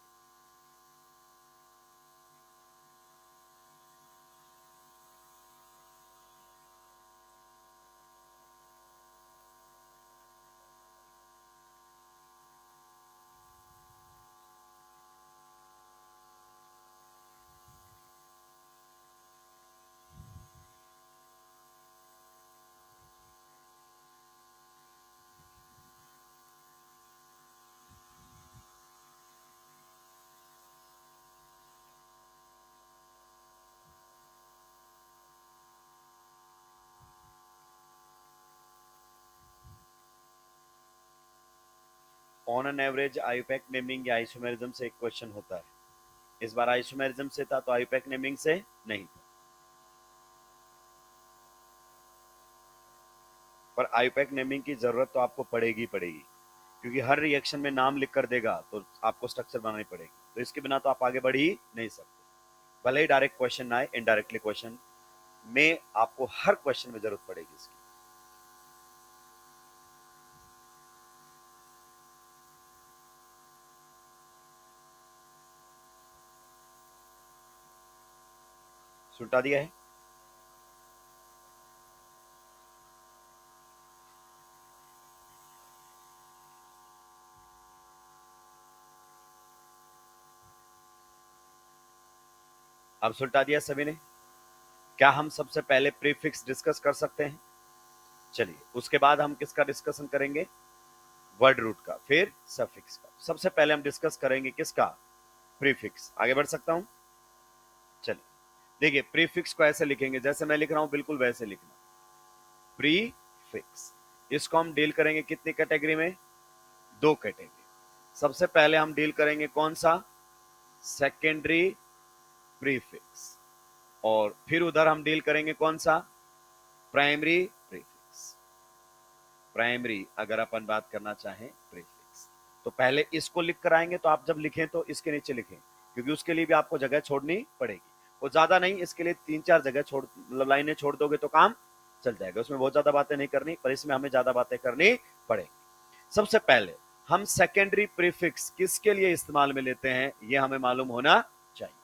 On an average IUPAC naming या आइसोमेरिज्म से एक क्वेश्चन होता है। इस बार आइसोमेरिज्म से था तो आईयूपैक नेमिंग से नहीं था। पर आईयूपैक नेमिंग की जरूरत तो आपको पड़ेगी पड़ेगी, क्योंकि हर रिएक्शन में नाम लिख कर देगा तो आपको स्ट्रक्चर बनानी पड़ेगी। तो इसके बिना तो आप आगे बढ़ ही नहीं सकते। भले ही डायरेक्ट क्वेश्चन ना आए, इनडायरेक्टली क्वेश्चन में आपको हर क्वेश्चन में जरूरत पड़ेगी इसकी। सुलटा दिया है। अब सुलटा दिया सभी ने। क्या हम सबसे पहले प्रीफिक्स डिस्कस कर सकते हैं? चलिए, उसके बाद हम किसका डिस्कशन करेंगे? वर्ड रूट का, फिर सफिक्स का। सबसे पहले हम डिस्कस करेंगे किसका? प्रीफिक्स। आगे बढ़ सकता हूं? चलिए देखिए, प्रीफिक्स को ऐसे लिखेंगे जैसे मैं लिख रहा हूं, बिल्कुल वैसे लिखना। प्रीफिक्स, इसको हम डील करेंगे कितनी कैटेगरी में? दो कैटेगरी। सबसे पहले हम डील करेंगे कौन सा? Secondary prefix. और फिर उधर हम डील करेंगे कौन सा? Primary prefix. प्राइमरी अगर अपन बात करना चाहें प्रीफिक्स, तो पहले इसको लिख कर आएंगे। तो आप जब लिखें तो इसके नीचे लिखें, क्योंकि उसके लिए भी आपको जगह छोड़नी पड़ेगी। वो ज्यादा नहीं, इसके लिए 3-4 जगह छोड़, मतलब लाइनें छोड़ दोगे तो काम चल जाएगा। उसमें बहुत ज्यादा बातें नहीं करनी, पर इसमें हमें ज्यादा बातें करनी पड़ेगी। सबसे पहले हम सेकेंडरी प्रीफिक्स किसके लिए इस्तेमाल में लेते हैं, ये हमें मालूम होना चाहिए।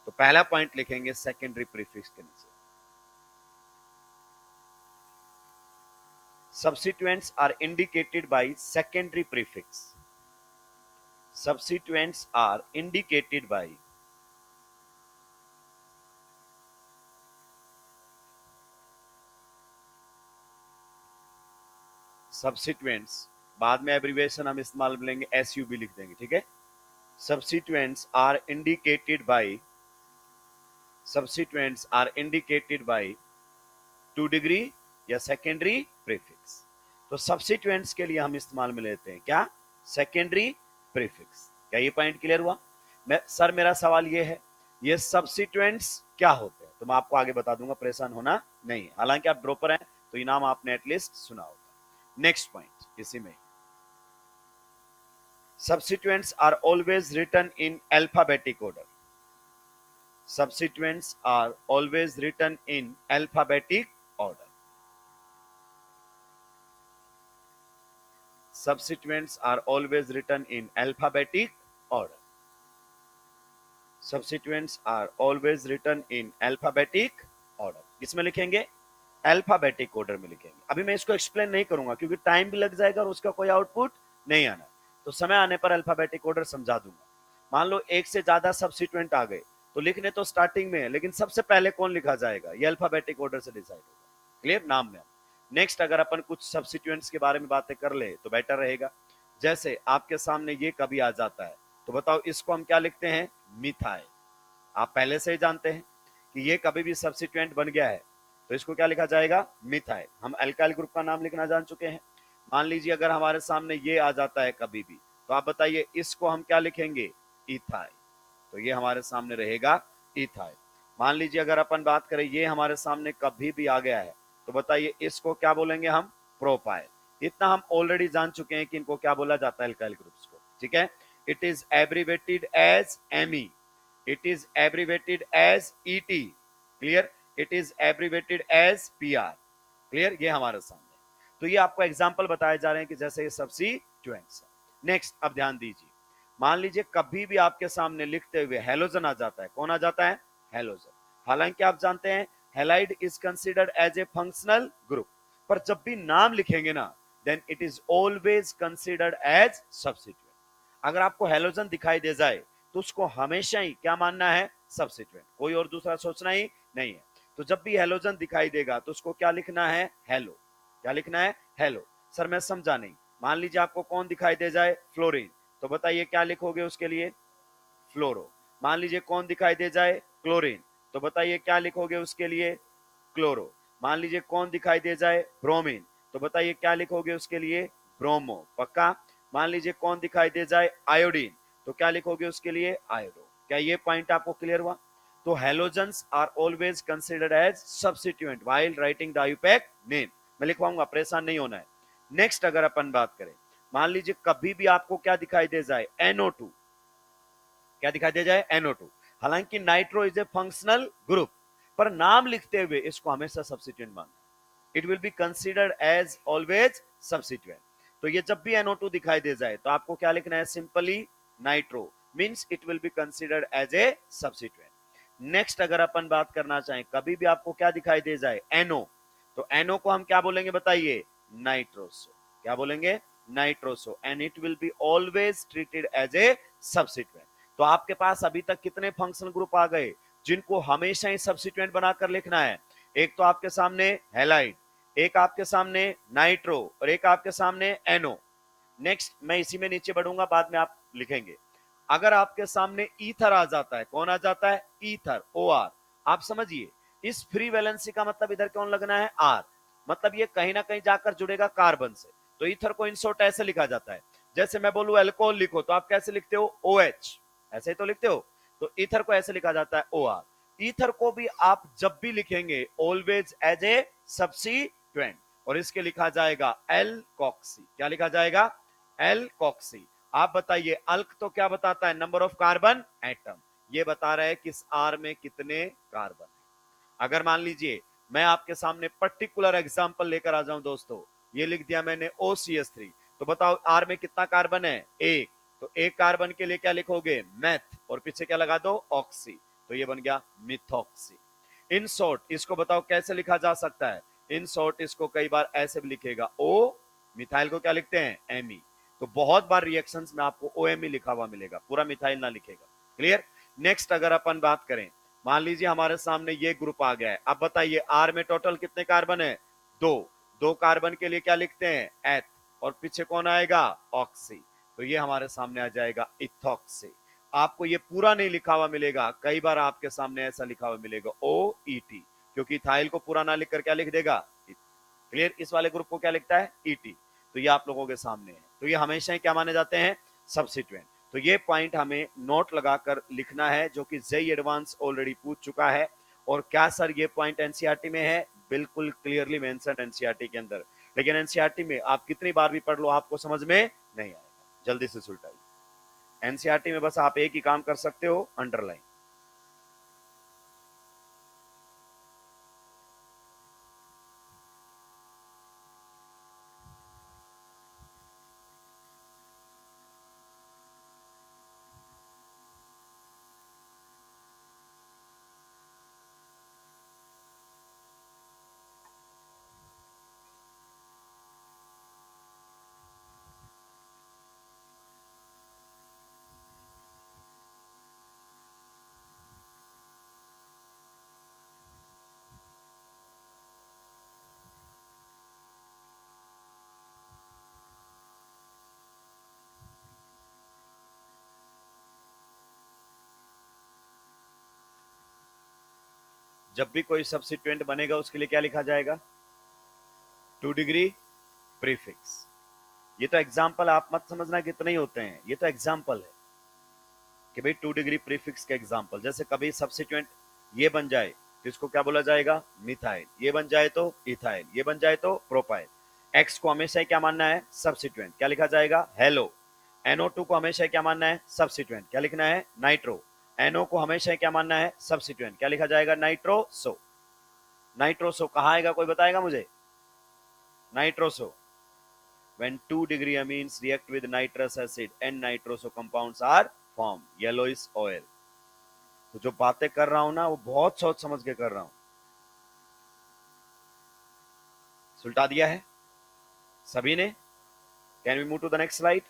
तो पहला पॉइंट लिखेंगे सेकेंडरी प्रीफिक्स के नीचे, substituents are indicated by secondary prefix. Substituents are indicated by substituents, बाद में एब्रीविएशन हम इस्तेमाल में लेंगे, SUB लिख देंगे, ठीक है। Substituents are indicated by, substituents are indicated by 2 degree या सेकेंडरी प्रीफिक्स। तो सब्सिट्यूएंट्स के लिए हम इस्तेमाल में लेते हैं क्या? Secondary prefix. क्या ये पॉइंट क्लियर हुआ? सर मेरा सवाल ये है, ये सब्सिट्यूएंट्स क्या होते हैं? तो मैं आपको आगे बता दूंगा, परेशान होना नहीं है। हालांकि आप ड्रॉपर हैं तो इनाम आपने एटलीस्ट सुना होगा। नेक्स्ट पॉइंट इसी में, substituents are always written in alphabetic order. Substituents are always written in alphabetic order. Substituents are always written in alphabetic order. Substituents are always written in alphabetic order. किसमें लिखेंगे? Alphabetic order में लिखेंगे। अभी मैं इसको explain नहीं करूंगा क्योंकि टाइम भी लग जाएगा और उसका कोई आउटपुट नहीं आना। तो समय आने पर अल्फाबेटिक ऑर्डर समझा दूंगा। मान लो एक से ज्यादा सब्स्टिट्यूएंट आ गए, तो लिखने तो स्टार्टिंग में है, लेकिन सबसे पहले कौन लिखा जाएगा, ये अल्फाबेटिक ऑर्डर से डिसाइड होगा। क्लियर? नाम में। नेक्स्ट अगर अपन कुछ सब्स्टिट्यूएंट्स के बारे में बातें कर ले तो बेटर रहेगा। जैसे आपके सामने ये कभी आ जाता है, तो बताओ इसको हम क्या लिखते हैं? मिथाइल। आप पहले से ही जानते हैं कि ये कभी भी सब्स्टिट्यूएंट बन गया है, तो इसको क्या लिखा जाएगा? मिथाइल। हम अल्काइल ग्रुप का नाम लिखना जान चुके हैं। मान लीजिए अगर हमारे सामने ये आ जाता है कभी भी, तो आप बताइए इसको हम क्या लिखेंगे? इथाइल। तो ये हमारे सामने रहेगा इथाइल। मान लीजिए अगर अपन बात करें ये हमारे सामने कभी भी आ गया है, तो बताइए इसको क्या बोलेंगे हम? प्रोपाइल। इतना हम ऑलरेडी जान चुके हैं कि इनको क्या बोला जाता है अल्काइल ग्रुप्स को, ठीक है। It is abbreviated as Me, it is abbreviated as ET, clear. It is abbreviated as PR, clear. ये हमारे सामने, तो ये आपको एग्जांपल बताए जा रहे हैं कि जैसे ये सब्स्टिट्यूएंट्स है। नेक्स्ट अब ध्यान दीजिए, मान लीजिए कभी भी आपके सामने लिखते हुए हेलोजन आ जाता है। कौन आ जाता है? हेलोजन। हालांकि आप जानते हैं halide is considered as a functional group, पर जब भी नाम लिखेंगे ना, then it is always considered as substituent. अगर आपको हेलोजन दिखाई दे जाए तो उसको हमेशा ही क्या मानना है? सब्स्टिट्यूएंट। कोई और दूसरा सोचना ही नहीं है। तो जब भी हेलोजन दिखाई देगा तो उसको क्या लिखना है? हेलो। क्या लिखना है? हेलो। सर मैं समझा नहीं। मान लीजिए आपको कौन दिखाई दे जाए? फ्लोरीन, तो बताइए क्या लिखोगे उसके लिए? फ्लोरो। मान लीजिए कौन दिखाई दे जाए? क्लोरीन, तो बताइए क्या लिखोगे उसके लिए? क्लोरो। मान लीजिए कौन दिखाई दे जाए? ब्रोमीन, तो बताइए क्या लिखोगे उसके लिए? ब्रोमो। पक्का? मान लीजिए कौन दिखाई दे जाए? आयोडीन, तो क्या लिखोगे उसके लिए? आयोडो। क्या ये पॉइंट आपको क्लियर हुआ? तो halogens are always considered as substituent while writing the IUPAC name. मैं लिखवाऊंगा, परेशान नहीं होना है। नेक्स्ट अगर अपन बात करें, मान लीजिए कभी भी आपको क्या दिखाई दे जाए? NO2। क्या दिखाई दे जाए? NO2। हालांकि nitro is a functional group, पर नाम लिखते हुए इसको हमेशा सब्स्टिट्यूएंट मानना। It will be considered as always substituent. तो ये जब भी NO2 दिखाई दे जाए तो आपको क्या लिखना है? Simply nitro, means it will be considered as a substituent. Next अगर अपन बात करना चाहें, कभी भी आपको क्या दिखाई दे जाए? NO, तो NO को हम क्या बोलेंगे बताइए? नाइट्रोसो। क्या बोलेंगे? Nitroso. And it will be always treated as a substituent. तो आपके पास अभी तक कितने फंक्शनल ग्रुप आ गए? जिनको हमेशा ही सब्स्टिट्यूएंट बनाकर लिखना है। एक तो आपके सामने हैलाइड, एक आपके सामने नाइट्रो और एक आपके सामने एनो। नेक्स्ट मैं इसी में नीचे बढ़ूंगा, बाद में आप लिखेंगे। अगर आपके सामने ईथर आ जाता है, कौन आ जाता है? Ether, O R. आप समझिए, इस फ्री वैलेंसी का मतलब इधर कौन लगना है? आर। मतलब ये कहीं ना कहीं जाकर जुड़ेगा कार्बन से। तो ईथर को इन शॉर्ट ऐसे लिखा जाता है, जैसे मैं बोलूं अल्कोहल लिखो तो आप कैसे लिखते हो? ओ एच, ऐसे ही तो लिखते हो। तो ईथर को ऐसे लिखा जाता है ओ आर। ईथर को भी आप जब भी लिखेंगे ऑलवेज एज ए सब्स्टिट्यूएंट, और इसके लिखा जाएगा एल कॉक्सी। क्या लिखा जाएगा? एल कॉक्सी। आप बताइए, अल्क तो क्या बताता है? Number of carbon atom. ये बता रहा है किस आर में कितने कार्बन। अगर मान लीजिए मैं आपके सामने पर्टिकुलर एग्जांपल लेकर आ जाऊं दोस्तों, ये लिख दिया मैंने OCH3, तो बताओ आर में कितना कार्बन है? एक। तो एक कार्बन के लिए क्या लिखोगे? मैथ, और पीछे क्या लगा दो? ऑक्सी। तो ये बन गया मिथॉक्सी। इन शॉर्ट इसको बताओ कैसे लिखा जा सकता है? इन शॉर्ट इसको कई बार ऐसे भी लिखेगा, ओ मिथाइल को क्या लिखते हैं? एमी। तो बहुत बार रिएक्शंस में आपको OMe लिखा हुआ मिलेगा, पूरा मिथाइल ना लिखेगा। क्लियर? नेक्स्ट अगर अपन बात करें, मान लीजिए हमारे सामने ये ग्रुप आ गया है। अब बताइए आर में टोटल कितने कार्बन है? दो। दो कार्बन के लिए क्या लिखते हैं? एथ, और पीछे कौन आएगा? ऑक्सी। तो ये हमारे सामने आ जाएगा इथॉक्सी। आपको ये पूरा नहीं लिखा हुआ मिलेगा, कई बार आपके सामने ऐसा लिखा हुआ मिलेगा OET, क्योंकि इथाइल को पूरा ना लिखकर क्या लिख देगा? क्लियर? इस वाले ग्रुप को क्या लिखता है? ET। तो ये आप लोगों के सामने है। तो ये हमेशा ही क्या माने जाते हैं? सब्स्टिट्यूएंट। तो ये पॉइंट हमें नोट लगाकर लिखना है, जो कि जेई एडवांस ऑलरेडी पूछ चुका है। और क्या सर ये पॉइंट एनसीईआरटी में है? बिल्कुल क्लियरली मेंशन एनसीईआरटी के अंदर। लेकिन एनसीईआरटी में आप कितनी बार भी पढ़ लो आपको समझ में नहीं आएगा। जल्दी से सुलटाइए। एनसीईआरटी में बस आप एक ही काम कर सकते हो, अंडरलाइन। जब भी कोई सब्स्टिट्यूएंट बनेगा उसके लिए क्या लिखा जाएगा? 2 डिग्री प्रीफिक्स। ये तो एग्जाम्पल, आप मत समझना कितने ही होते हैं, ये तो एग्जाम्पल है कि भाई 2 डिग्री प्रीफिक्स के एग्जाम्पल। जैसे कभी सब्स्टिट्यूएंट ये बन जाए तो इसको क्या बोला जाएगा? मिथाइल। ये बन जाए तो इथाइल, ये बन जाए तो प्रोपाइल। एक्स को हमेशा ही क्या मानना है? सब्स्टिट्यूएंट। क्या लिखा जाएगा? हेलो। NO2 को हमेशा क्या मानना है? सब्स्टिट्यूएंट। क्या लिखना है? नाइट्रो। NO को हमेशा क्या मानना है? सब्स्टिट्यूएंट। क्या लिखा जाएगा? नाइट्रोसो। नाइट्रोसो कहाँ आएगा, कोई बताएगा मुझे? Nitroso, when 2 degree amines react with nitrous acid and nitroso compounds are formed, yellowish oil। तो जो बातें कर रहा हूं ना वो बहुत सोच समझ के कर रहा हूं। सुलटा दिया है सभी ने? Can we move to the next slide?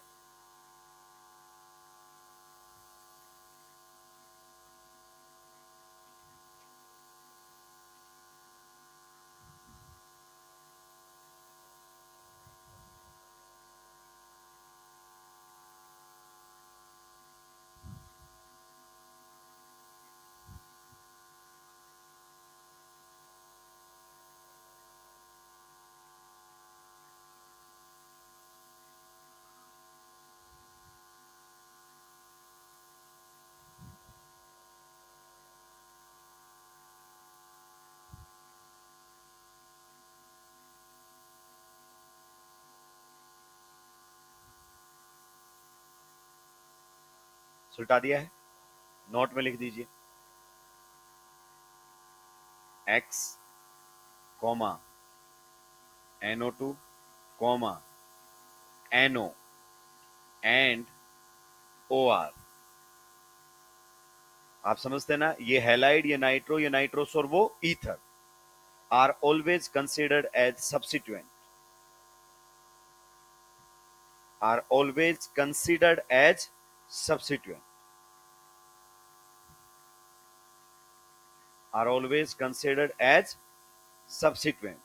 सुलटा दिया है, नोट में लिख दीजिए X comma NO2 comma NO and OR। आप समझते ना? ये हैलाइड, ये नाइट्रो, ये नाइट्रोस और वो ether are always considered as substituent, are always considered as substituent। are always considered as substituent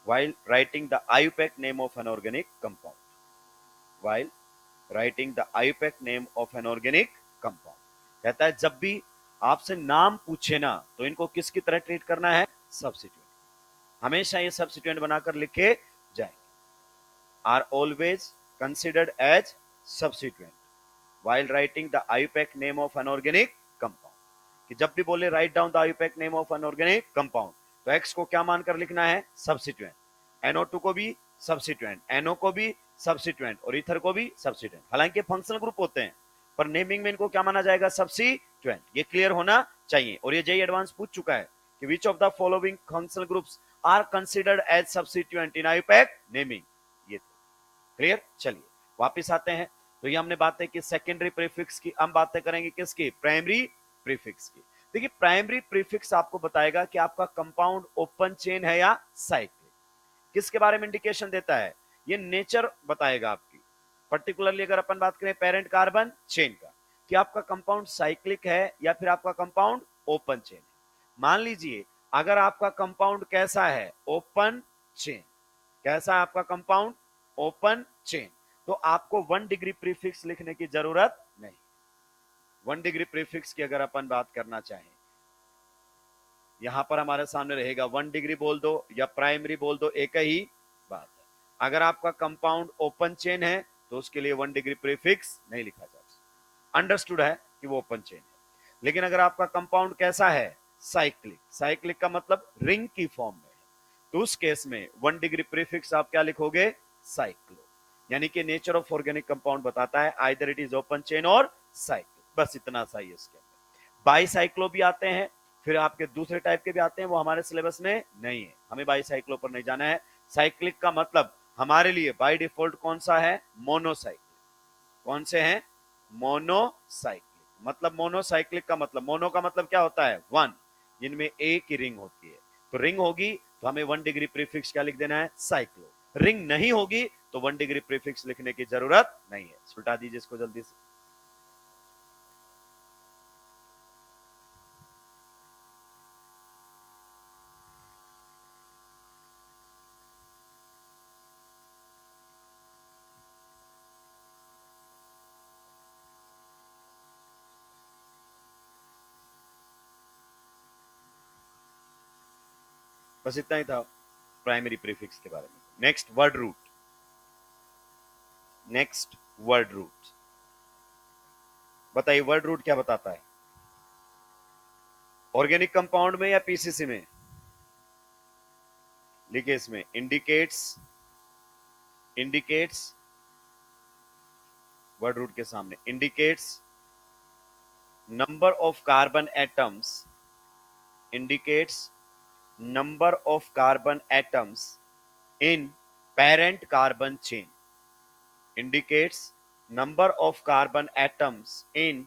while writing the IUPAC name of an organic compound. While writing the IUPAC name of an organic compound. कहता है जब भी आपसे नाम पूछे ना तो इनको किसकी तरह ट्रीट करना है? सब्स्टिट्यूएंट. हमेशा ये सब्स्टिट्यूएंट बनाकर लिखे जाएंगे. Are always considered as substituent while writing the IUPAC name of an organic compound. कि जब भी बोले write down the IUPAC name of an organic compound तो X को क्या मानकर लिखना है? सब्स्टिट्यूएंट. NO2 को भी सब्स्टिट्यूएंट, NO को भी सब्स्टिट्यूएंट और ईथर को भी सब्स्टिट्यूएंट. हालांकि फंक्शनल ग्रुप होते हैं पर नेमिंग में इनको क्या माना जाएगा? सब्स्टिट्यूएंट. ये क्लियर होना चाहिए. और ये जेई एडवांस पूछ चुका है कि which of the following functional groups are considered as substituent in IUPAC naming. ये क्लियर. चलिए वापस आते हैं. तो ये हमने बातें की सेकेंडरी प्रीफिक्स की. हम बातें करेंगे किसकी? प्राइमरी प्रीफिक्स की. देखिए प्राइमरी प्रीफिक्स आपको बताएगा कि आपका कंपाउंड ओपन चेन है या साइक्लिक. किसके बारे में इंडिकेशन देता है? ये नेचर बताएगा आपकी. पर्टिकुलरली अगर अपन बात करें पेरेंट कार्बन चेन का कि आपका कंपाउंड साइक्लिक है या फिर आपका कंपाउंड ओपन चेन है. मान लीजिए अगर आपका कंपाउंड कैसा है? Open chain. कैसा है आपका कंपाउंड? Open chain. तो आपको 1 डिग्री प्रीफिक्स लिखने की जरूरत नहीं. 1 डिग्री प्रीफिक्स की अगर अपन बात करना चाहें यहां पर हमारे सामने रहेगा 1 डिग्री बोल दो या प्राइमरी बोल दो, एक ही बात है. अगर आपका कंपाउंड ओपन चेन है तो उसके लिए 1 डिग्री प्रीफिक्स नहीं लिखा जाता. अंडरस्टूड है कि वो ओपन चेन है. लेकिन अगर आपका कंपाउंड कैसा है? साइक्लिक. साइक्लिक का मतलब रिंग की फॉर्म में है तो उस केस में 1 डिग्री प्रीफिक्स आप क्या लिखोगे? साइक्लो. यानी कि नेचर ऑफ ऑर्गेनिक कंपाउंड बताता है either it is open chain और साइक्लो. बस इतना सा ही इसके अंदर. बाईसाइक्लो भी आते हैं, फिर आपके दूसरे टाइप के भी आते हैं, वो हमारे सिलेबस में नहीं है. हमें बाईसाइक्लो पर नहीं जाना है. साइक्लिक का मतलब हमारे लिए बाय डिफॉल्ट कौन सा है? मोनोसाइक्लिक. कौन से हैं? मोनोसाइक्लिक. मतलब मोनोसाइक्लिक का मतलब, मोनो का मतलब क्या होता है? 1, जिनमें एक ही रिंग होती है. तो रिंग होगी तो हमें 1 डिग्री प्रीफिक्स क्या लिख देना है? साइक्लो. रिंग नहीं होगी तो 1 डिग्री प्रीफिक्स लिखने की जरूरत नहीं है. सुलटा दीजिए इसको जल्दी से. बस इतना ही था प्राइमरी प्रीफिक्स के बारे में. Next word root. Next word root. बताइए वर्ड रूट क्या बताता है? ऑर्गेनिक कंपाउंड में या पीसीसी में? लिखिए इसमें इंडिकेट्स. इंडिकेट्स वर्ड रूट के सामने indicates number of carbon atoms. Indicates number of carbon atoms in parent carbon chain. Indicates number of carbon atoms in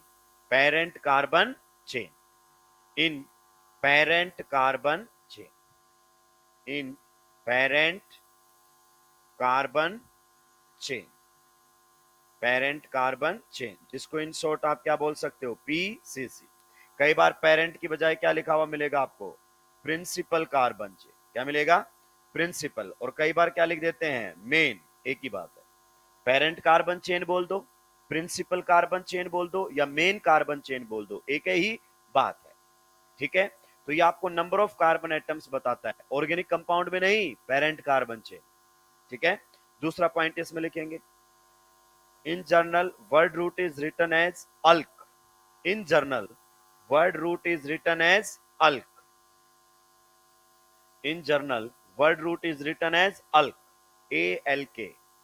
parent carbon chain. In parent carbon chain. In parent carbon chain. parent carbon chain जिसको in short आप क्या बोल सकते हो? PCC. कई बार parent की बजाय क्या लिखा हुआ मिलेगा आपको? Principal carbon chain. क्या मिलेगा? प्रिंसिपल. और कई बार क्या लिख देते हैं? मेन. एक ही बात है. पेरेंट कार्बन चेन बोल दो, प्रिंसिपल कार्बन चेन बोल दो या मेन कार्बन चेन बोल दो, एक ही बात है. ठीक है. तो ये आपको नंबर ऑफ कार्बन एटम्स बताता है, ऑर्गेनिक कंपाउंड में नहीं, पेरेंट कार्बन चेन. ठीक है. दूसरा पॉइंट इसमें लिखेंगे in journal word root is written as alk. In journal word root is written as alk. In journal, word root is written as ALK. ALK.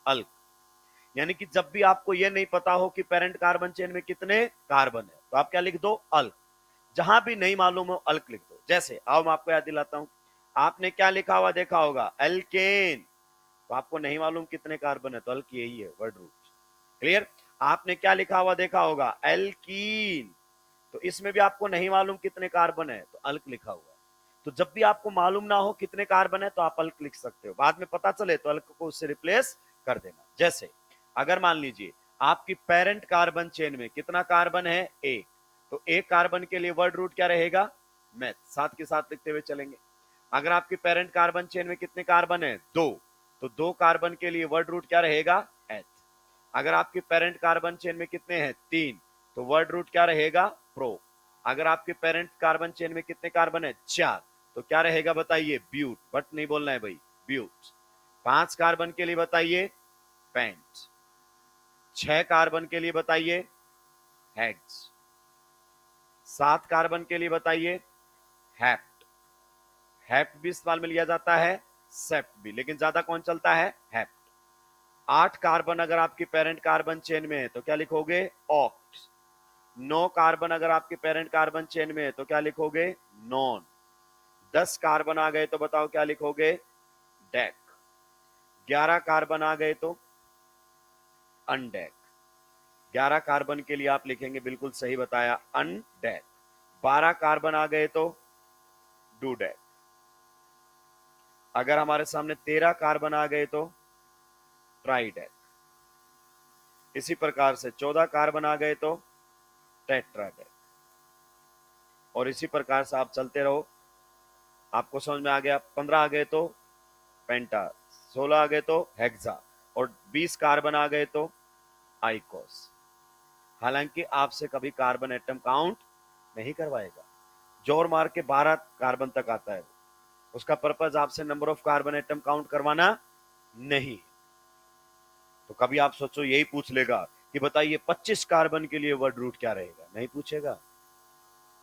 ALK. यानी कि जब भी आपको यह नहीं पता हो कि पेरेंट कार्बन चेन में कितने कार्बन है तो आप क्या लिख दो? अल्क. जहां भी नहीं मालूम हो अल्क लिख दो. जैसे आओ मैं आपको याद दिलाता हूं. आपने क्या लिखा हुआ देखा होगा? एल्केन. तो आपको नहीं मालूम कितने कार्बन है तो अल्क यही है वर्ड रूट. क्लियर. आपने क्या लिखा हुआ देखा होगा? एल्कीन. तो इसमें भी आपको नहीं मालूम कितने कार्बन है तो अल्क लिखा हुआ. तो जब भी आपको मालूम ना हो कितने कार्बन है तो आप अल्क लिख सकते हो. बाद में पता चले तो अल्क को उससे रिप्लेस कर देना. जैसे अगर मान लीजिए आपकी पेरेंट कार्बन चेन में कितना कार्बन है? एक. तो एक कार्बन के लिए वर्ड रूट क्या रहेगा? मैथ, साथ के साथ लिखते हुए चलेंगे। अगर आपकी पेरेंट कार्बन चेन में कितने कार्बन है? 2, तो 2 कार्बन के लिए वर्ड रूट क्या रहेगा? एथ। अगर आपकी पेरेंट कार्बन चेन में कितने हैं? 3, तो वर्ड रूट क्या रहेगा? प्रो। अगर आपके पेरेंट कार्बन चेन में कितने कार्बन है? 4, तो क्या रहेगा बताइए? ब्यूट। बट नहीं बोलना है भाई, ब्यूट। 5 कार्बन के लिए बताइए? पेंट। 6 कार्बन के लिए बताइए? हेक्स। 7 कार्बन के लिए बताइए? हेप्ट। हेप्ट भी इस्तेमाल में लिया जाता है, सेप्ट भी, लेकिन ज्यादा कौन चलता है? हेप्ट। 8 कार्बन अगर आपकी पेरेंट कार्बन चेन में है तो क्या लिखोगे? ऑक्ट। 9 कार्बन अगर आपके पेरेंट कार्बन चेन में है तो क्या लिखोगे? नॉन। 10 कार्बन आ गए तो बताओ क्या लिखोगे? डेक। 11 कार्बन आ गए तो अनडेक। 11 कार्बन के लिए आप लिखेंगे, बिल्कुल सही बताया, अनडेक। 12 कार्बन आ गए तो डूडेक। अगर हमारे सामने 13 कार्बन आ गए तो ट्राइडेक। इसी प्रकार से 14 कार्बन आ गए तो टेट्राडेक। और इसी प्रकार से आप चलते रहो, आपको समझ में आ गया। 15 आ गए तो पेंटा, 16 आ गए तो हेक्सा, और 20 कार्बन आ गए तो आइकोस। हालांकि आपसे कभी कार्बन एटम काउंट नहीं करवाएगा, जोर मार के 12 कार्बन तक आता है, उसका पर्पज आपसे number of carbon atom count करवाना नहीं। तो कभी आप सोचो यही पूछ लेगा कि बताइए 25 कार्बन के लिए वर्ड रूट क्या रहेगा? नहीं पूछेगा,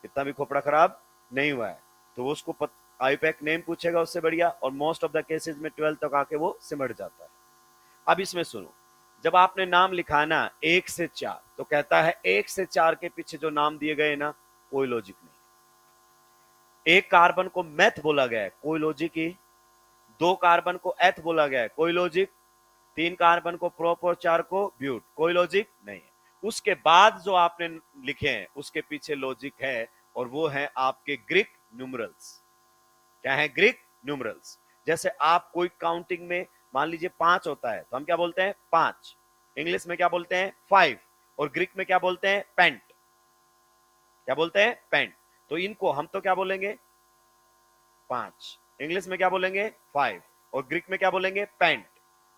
इतना भी खोपड़ा खराब नहीं हुआ है। तो वो उसको आईपैक नेम पूछेगा उससे बढ़िया, और मोस्ट ऑफ द केसेस में 12 तक आके वो सिमट जाता है। अब इसमें सुनो, जब आपने नाम लिखा ना 1 से 4, तो कहता है 1 से 4 के पीछे जो नाम दिए गए ना, कोई लॉजिक नहीं। एक कार्बन को मैथ बोला गया है, कोई लॉजिक ही। 2 कार्बन को एथ बोला गया है, कोई लॉजिक। 3 कार्बन को प्रोप और 4 को ब्यूट, कोई लॉजिक नहीं है। उसके बाद जो आपने लिखे हैं उसके पीछे लॉजिक है, और वो है आपके ग्रीक न्यूमरल्स। क्या है? Greek numerals. जैसे आप कोई काउंटिंग में मान लीजिए 5 होता है तो हम क्या बोलते हैं? 5। इंग्लिश में क्या बोलते हैं? 5। और ग्रीक में क्या बोलते हैं? पेंट। क्या बोलते हैं? पेंट। तो इनको हम तो क्या बोलेंगे? 5। इंग्लिश में क्या बोलेंगे? 5। और ग्रीक में क्या बोलेंगे? पेंट।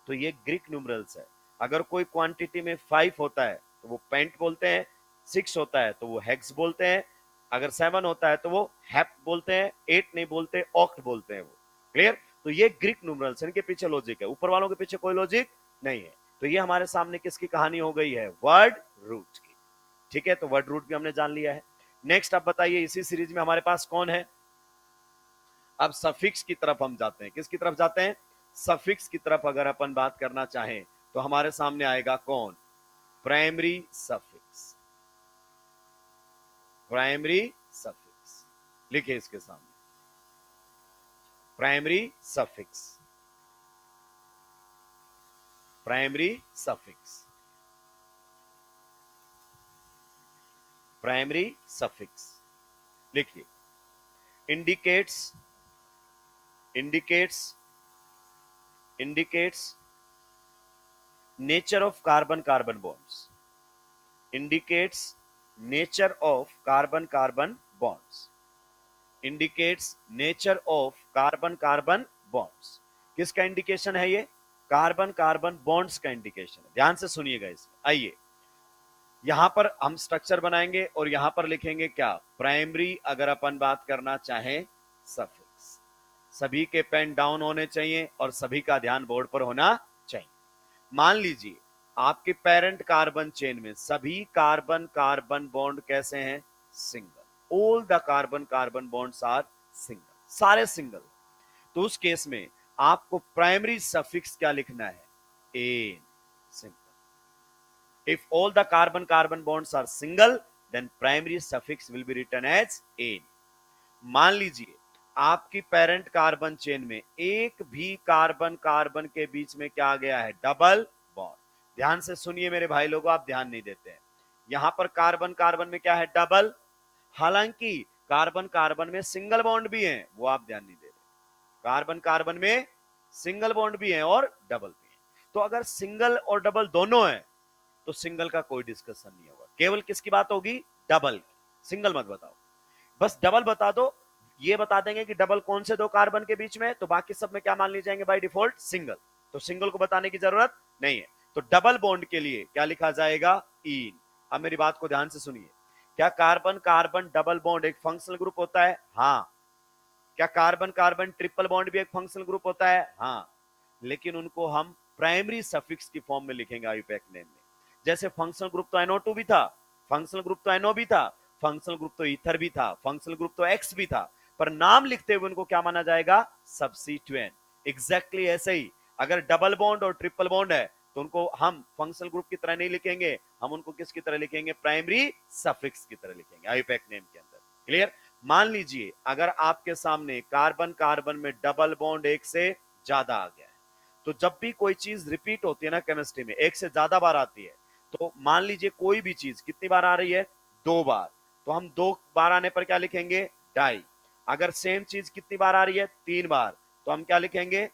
तो ये ग्रीक न्यूमरल्स है। अगर कोई क्वांटिटी में 5 होता है तो वो पेंट बोलते हैं, 6 होता है तो वो हेक्स बोलते हैं, अगर 7 होता है तो वो हेप्ट बोलते हैं, 8 नहीं बोलते, ऑक्ट बोलते हैं वो। क्लियर? तो ये ग्रीक न्यूमरल्स, इनके पीछे लॉजिक है, ऊपर वालों के पीछे कोई लॉजिक नहीं है। तो ये हमारे सामने किसकी कहानी हो गई है? वर्ड रूट की। ठीक है, तो वर्ड रूट भी हमने जान लिया है। नेक्स्ट आप बताइए, इसी सीरीज में हमारे पास कौन है? अब सफिक्स की तरफ हम जाते हैं। किसकी तरफ जाते हैं? सफिक्स की तरफ अगर अपन बात करना चाहें तो हमारे सामने आएगा कौन? Primary suffix. प्राइमरी सफिक्स लिखे इसके सामने, primary suffix. Primary suffix, primary suffix लिखिए। Indicates, indicates, indicates nature of carbon carbon bonds. indicates nature of carbon carbon bonds, indicates nature of carbon carbon bonds। किसका इंडिकेशन है ये? Carbon carbon bonds का indication है। ध्यान से सुनिएगा इसमें। आइए यहां पर हम स्ट्रक्चर बनाएंगे और यहां पर लिखेंगे क्या? प्राइमरी। अगर अपन बात करना चाहें सफिक्स, सभी के पेन डाउन होने चाहिए और सभी का ध्यान बोर्ड पर होना चाहिए। मान लीजिए आपके पेरेंट कार्बन चेन में सभी कार्बन कार्बन बॉन्ड कैसे हैं? Single. All the carbon carbon bonds are single, सारे सिंगल। तो उस केस में आपको प्राइमरी सफिक्स क्या लिखना है? Ane. Simple. If all the carbon carbon bonds are single then primary suffix will be written as ane. मान लीजिए आपकी पेरेंट कार्बन चेन में एक भी कार्बन कार्बन के बीच में क्या आ गया है? Double bond. ध्यान से सुनिए मेरे भाई लोगों, आप ध्यान नहीं देते हैं। यहां पर कार्बन कार्बन में क्या है? डबल। हालांकि कार्बन कार्बन में सिंगल बॉन्ड भी है, वो आप ध्यान नहीं दे रहे। कार्बन कार्बन में सिंगल बॉन्ड भी है और डबल भी है। तो अगर सिंगल और डबल दोनों है तो सिंगल का कोई डिस्कशन नहीं होगा, केवल किसकी बात होगी? डबल। सिंगल मत बताओ, बस डबल बता दो। ये बता देंगे कि डबल कौन से दो कार्बन के बीच में, तो बाकी सब में क्या मान ली जाएंगे बाय डिफॉल्ट सिंगल, तो सिंगल को बताने की जरूरत नहीं है। तो डबल बॉन्ड के लिए क्या लिखा जाएगा, इन। अब मेरी बात को ध्यान से सुनिए, क्या कार्बन कार्बन डबल बॉन्ड एक फंक्शनल ग्रुप होता है? हाँ। क्या कार्बन कार्बन ट्रिपल बॉन्ड भी एक फंक्शनल ग्रुप होता है? हाँ। लेकिन उनको हम प्राइमरी सफिक्स की फॉर्म में लिखेंगे आईयूपैक नेम में। जैसे फंक्शनल ग्रुप तो NO2 भी था, फंक्शनल ग्रुप तो NO भी था, फंक्शनल ग्रुप तो ईथर भी था, फंक्शनल ग्रुप तो X भी था, पर नाम लिखते हुए उनको क्या माना जाएगा, सब्स्टिट्यूएंट। एग्जैक्टली ऐसे ही अगर डबल बॉन्ड और ट्रिपल बॉन्ड है तो उनको हम फंक्शनल ग्रुप की तरह नहीं लिखेंगे, हम उनको किसकी तरह लिखेंगे, प्राइमरी सफिक्स की तरह लिखेंगे आईयूपैक नेम के अंदर। क्लियर? मान लीजिए अगर आपके सामने कार्बन कार्बन में डबल बॉन्ड एक से ज्यादा आ गया है, तो जब भी कोई चीज रिपीट होती है ना केमिस्ट्री में, एक से ज्यादा बार आती है, तो मान लीजिए कोई भी चीज कितनी बार आ रही है, 2 बार, तो हम 2 बार आने पर क्या लिखेंगे, डाई। अगर सेम चीज कितनी बार आ रही है, 3 बार, तो हम क्या लिखेंगे,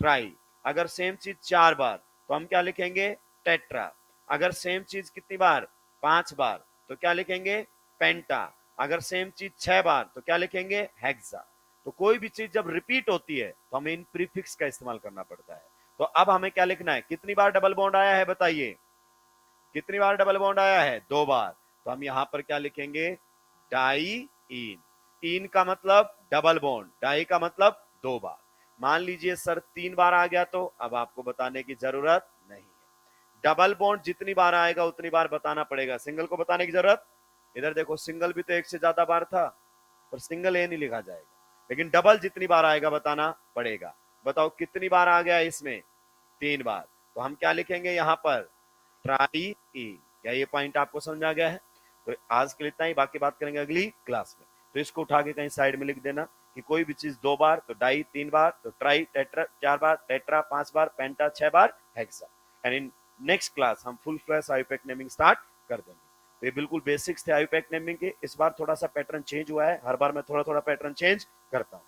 ट्राई। अगर सेम चीज 4 बार, तो हम क्या लिखेंगे, टेट्रा। अगर सेम चीज कितनी बार, 5 बार, तो क्या लिखेंगे, पेंटा। अगर सेम चीज 6 बार, तो क्या लिखेंगे, हेक्सा। तो कोई भी चीज जब रिपीट होती है तो हमें इन प्रीफिक्स का इस्तेमाल करना पड़ता है। तो अब हमें क्या लिखना है, कितनी बार डबल बॉन्ड आया है बताइए, कितनी बार डबल बॉन्ड आया है, 2 बार, तो हम यहां पर क्या लिखेंगे, डाई इन। इन का मतलब डबल बॉन्ड, डाई का मतलब 2 बार। मान लीजिए सर 3 बार आ गया, तो अब आपको बताने की जरूरत नहीं है। डबल बॉन्ड जितनी बार आएगा उतनी बार बताना पड़ेगा, सिंगल को बताने की जरूरत। इधर देखो सिंगल भी तो एक से ज्यादा बार था, पर सिंगल ए नहीं लिखा जाएगा, लेकिन डबल जितनी बार आएगा बताना पड़ेगा। बताओ कितनी बार आ गया इसमें, 3 बार, तो हम क्या लिखेंगे यहाँ पर, ट्राई ई। क्या ये पॉइंट आपको समझ आ गया है? तो आज के लिए इतना ही, बाकी बात करेंगे अगली क्लास में। तो इसको उठा के कहीं साइड में लिख देना कि कोई भी चीज 2 बार तो डाई, 3 बार तो ट्राई, टेट्रा 4 बार, टेट्रा 5 बार, पेंटा 6 बार, hexa. And in next class हम full flash IUPAC naming start कर देंगे। तो ये बिल्कुल बेसिक्स थे आईयूपैक नेमिंग के। इस बार थोड़ा सा पैटर्न चेंज हुआ है, हर बार मैं थोड़ा थोड़ा पैटर्न चेंज करता हूँ।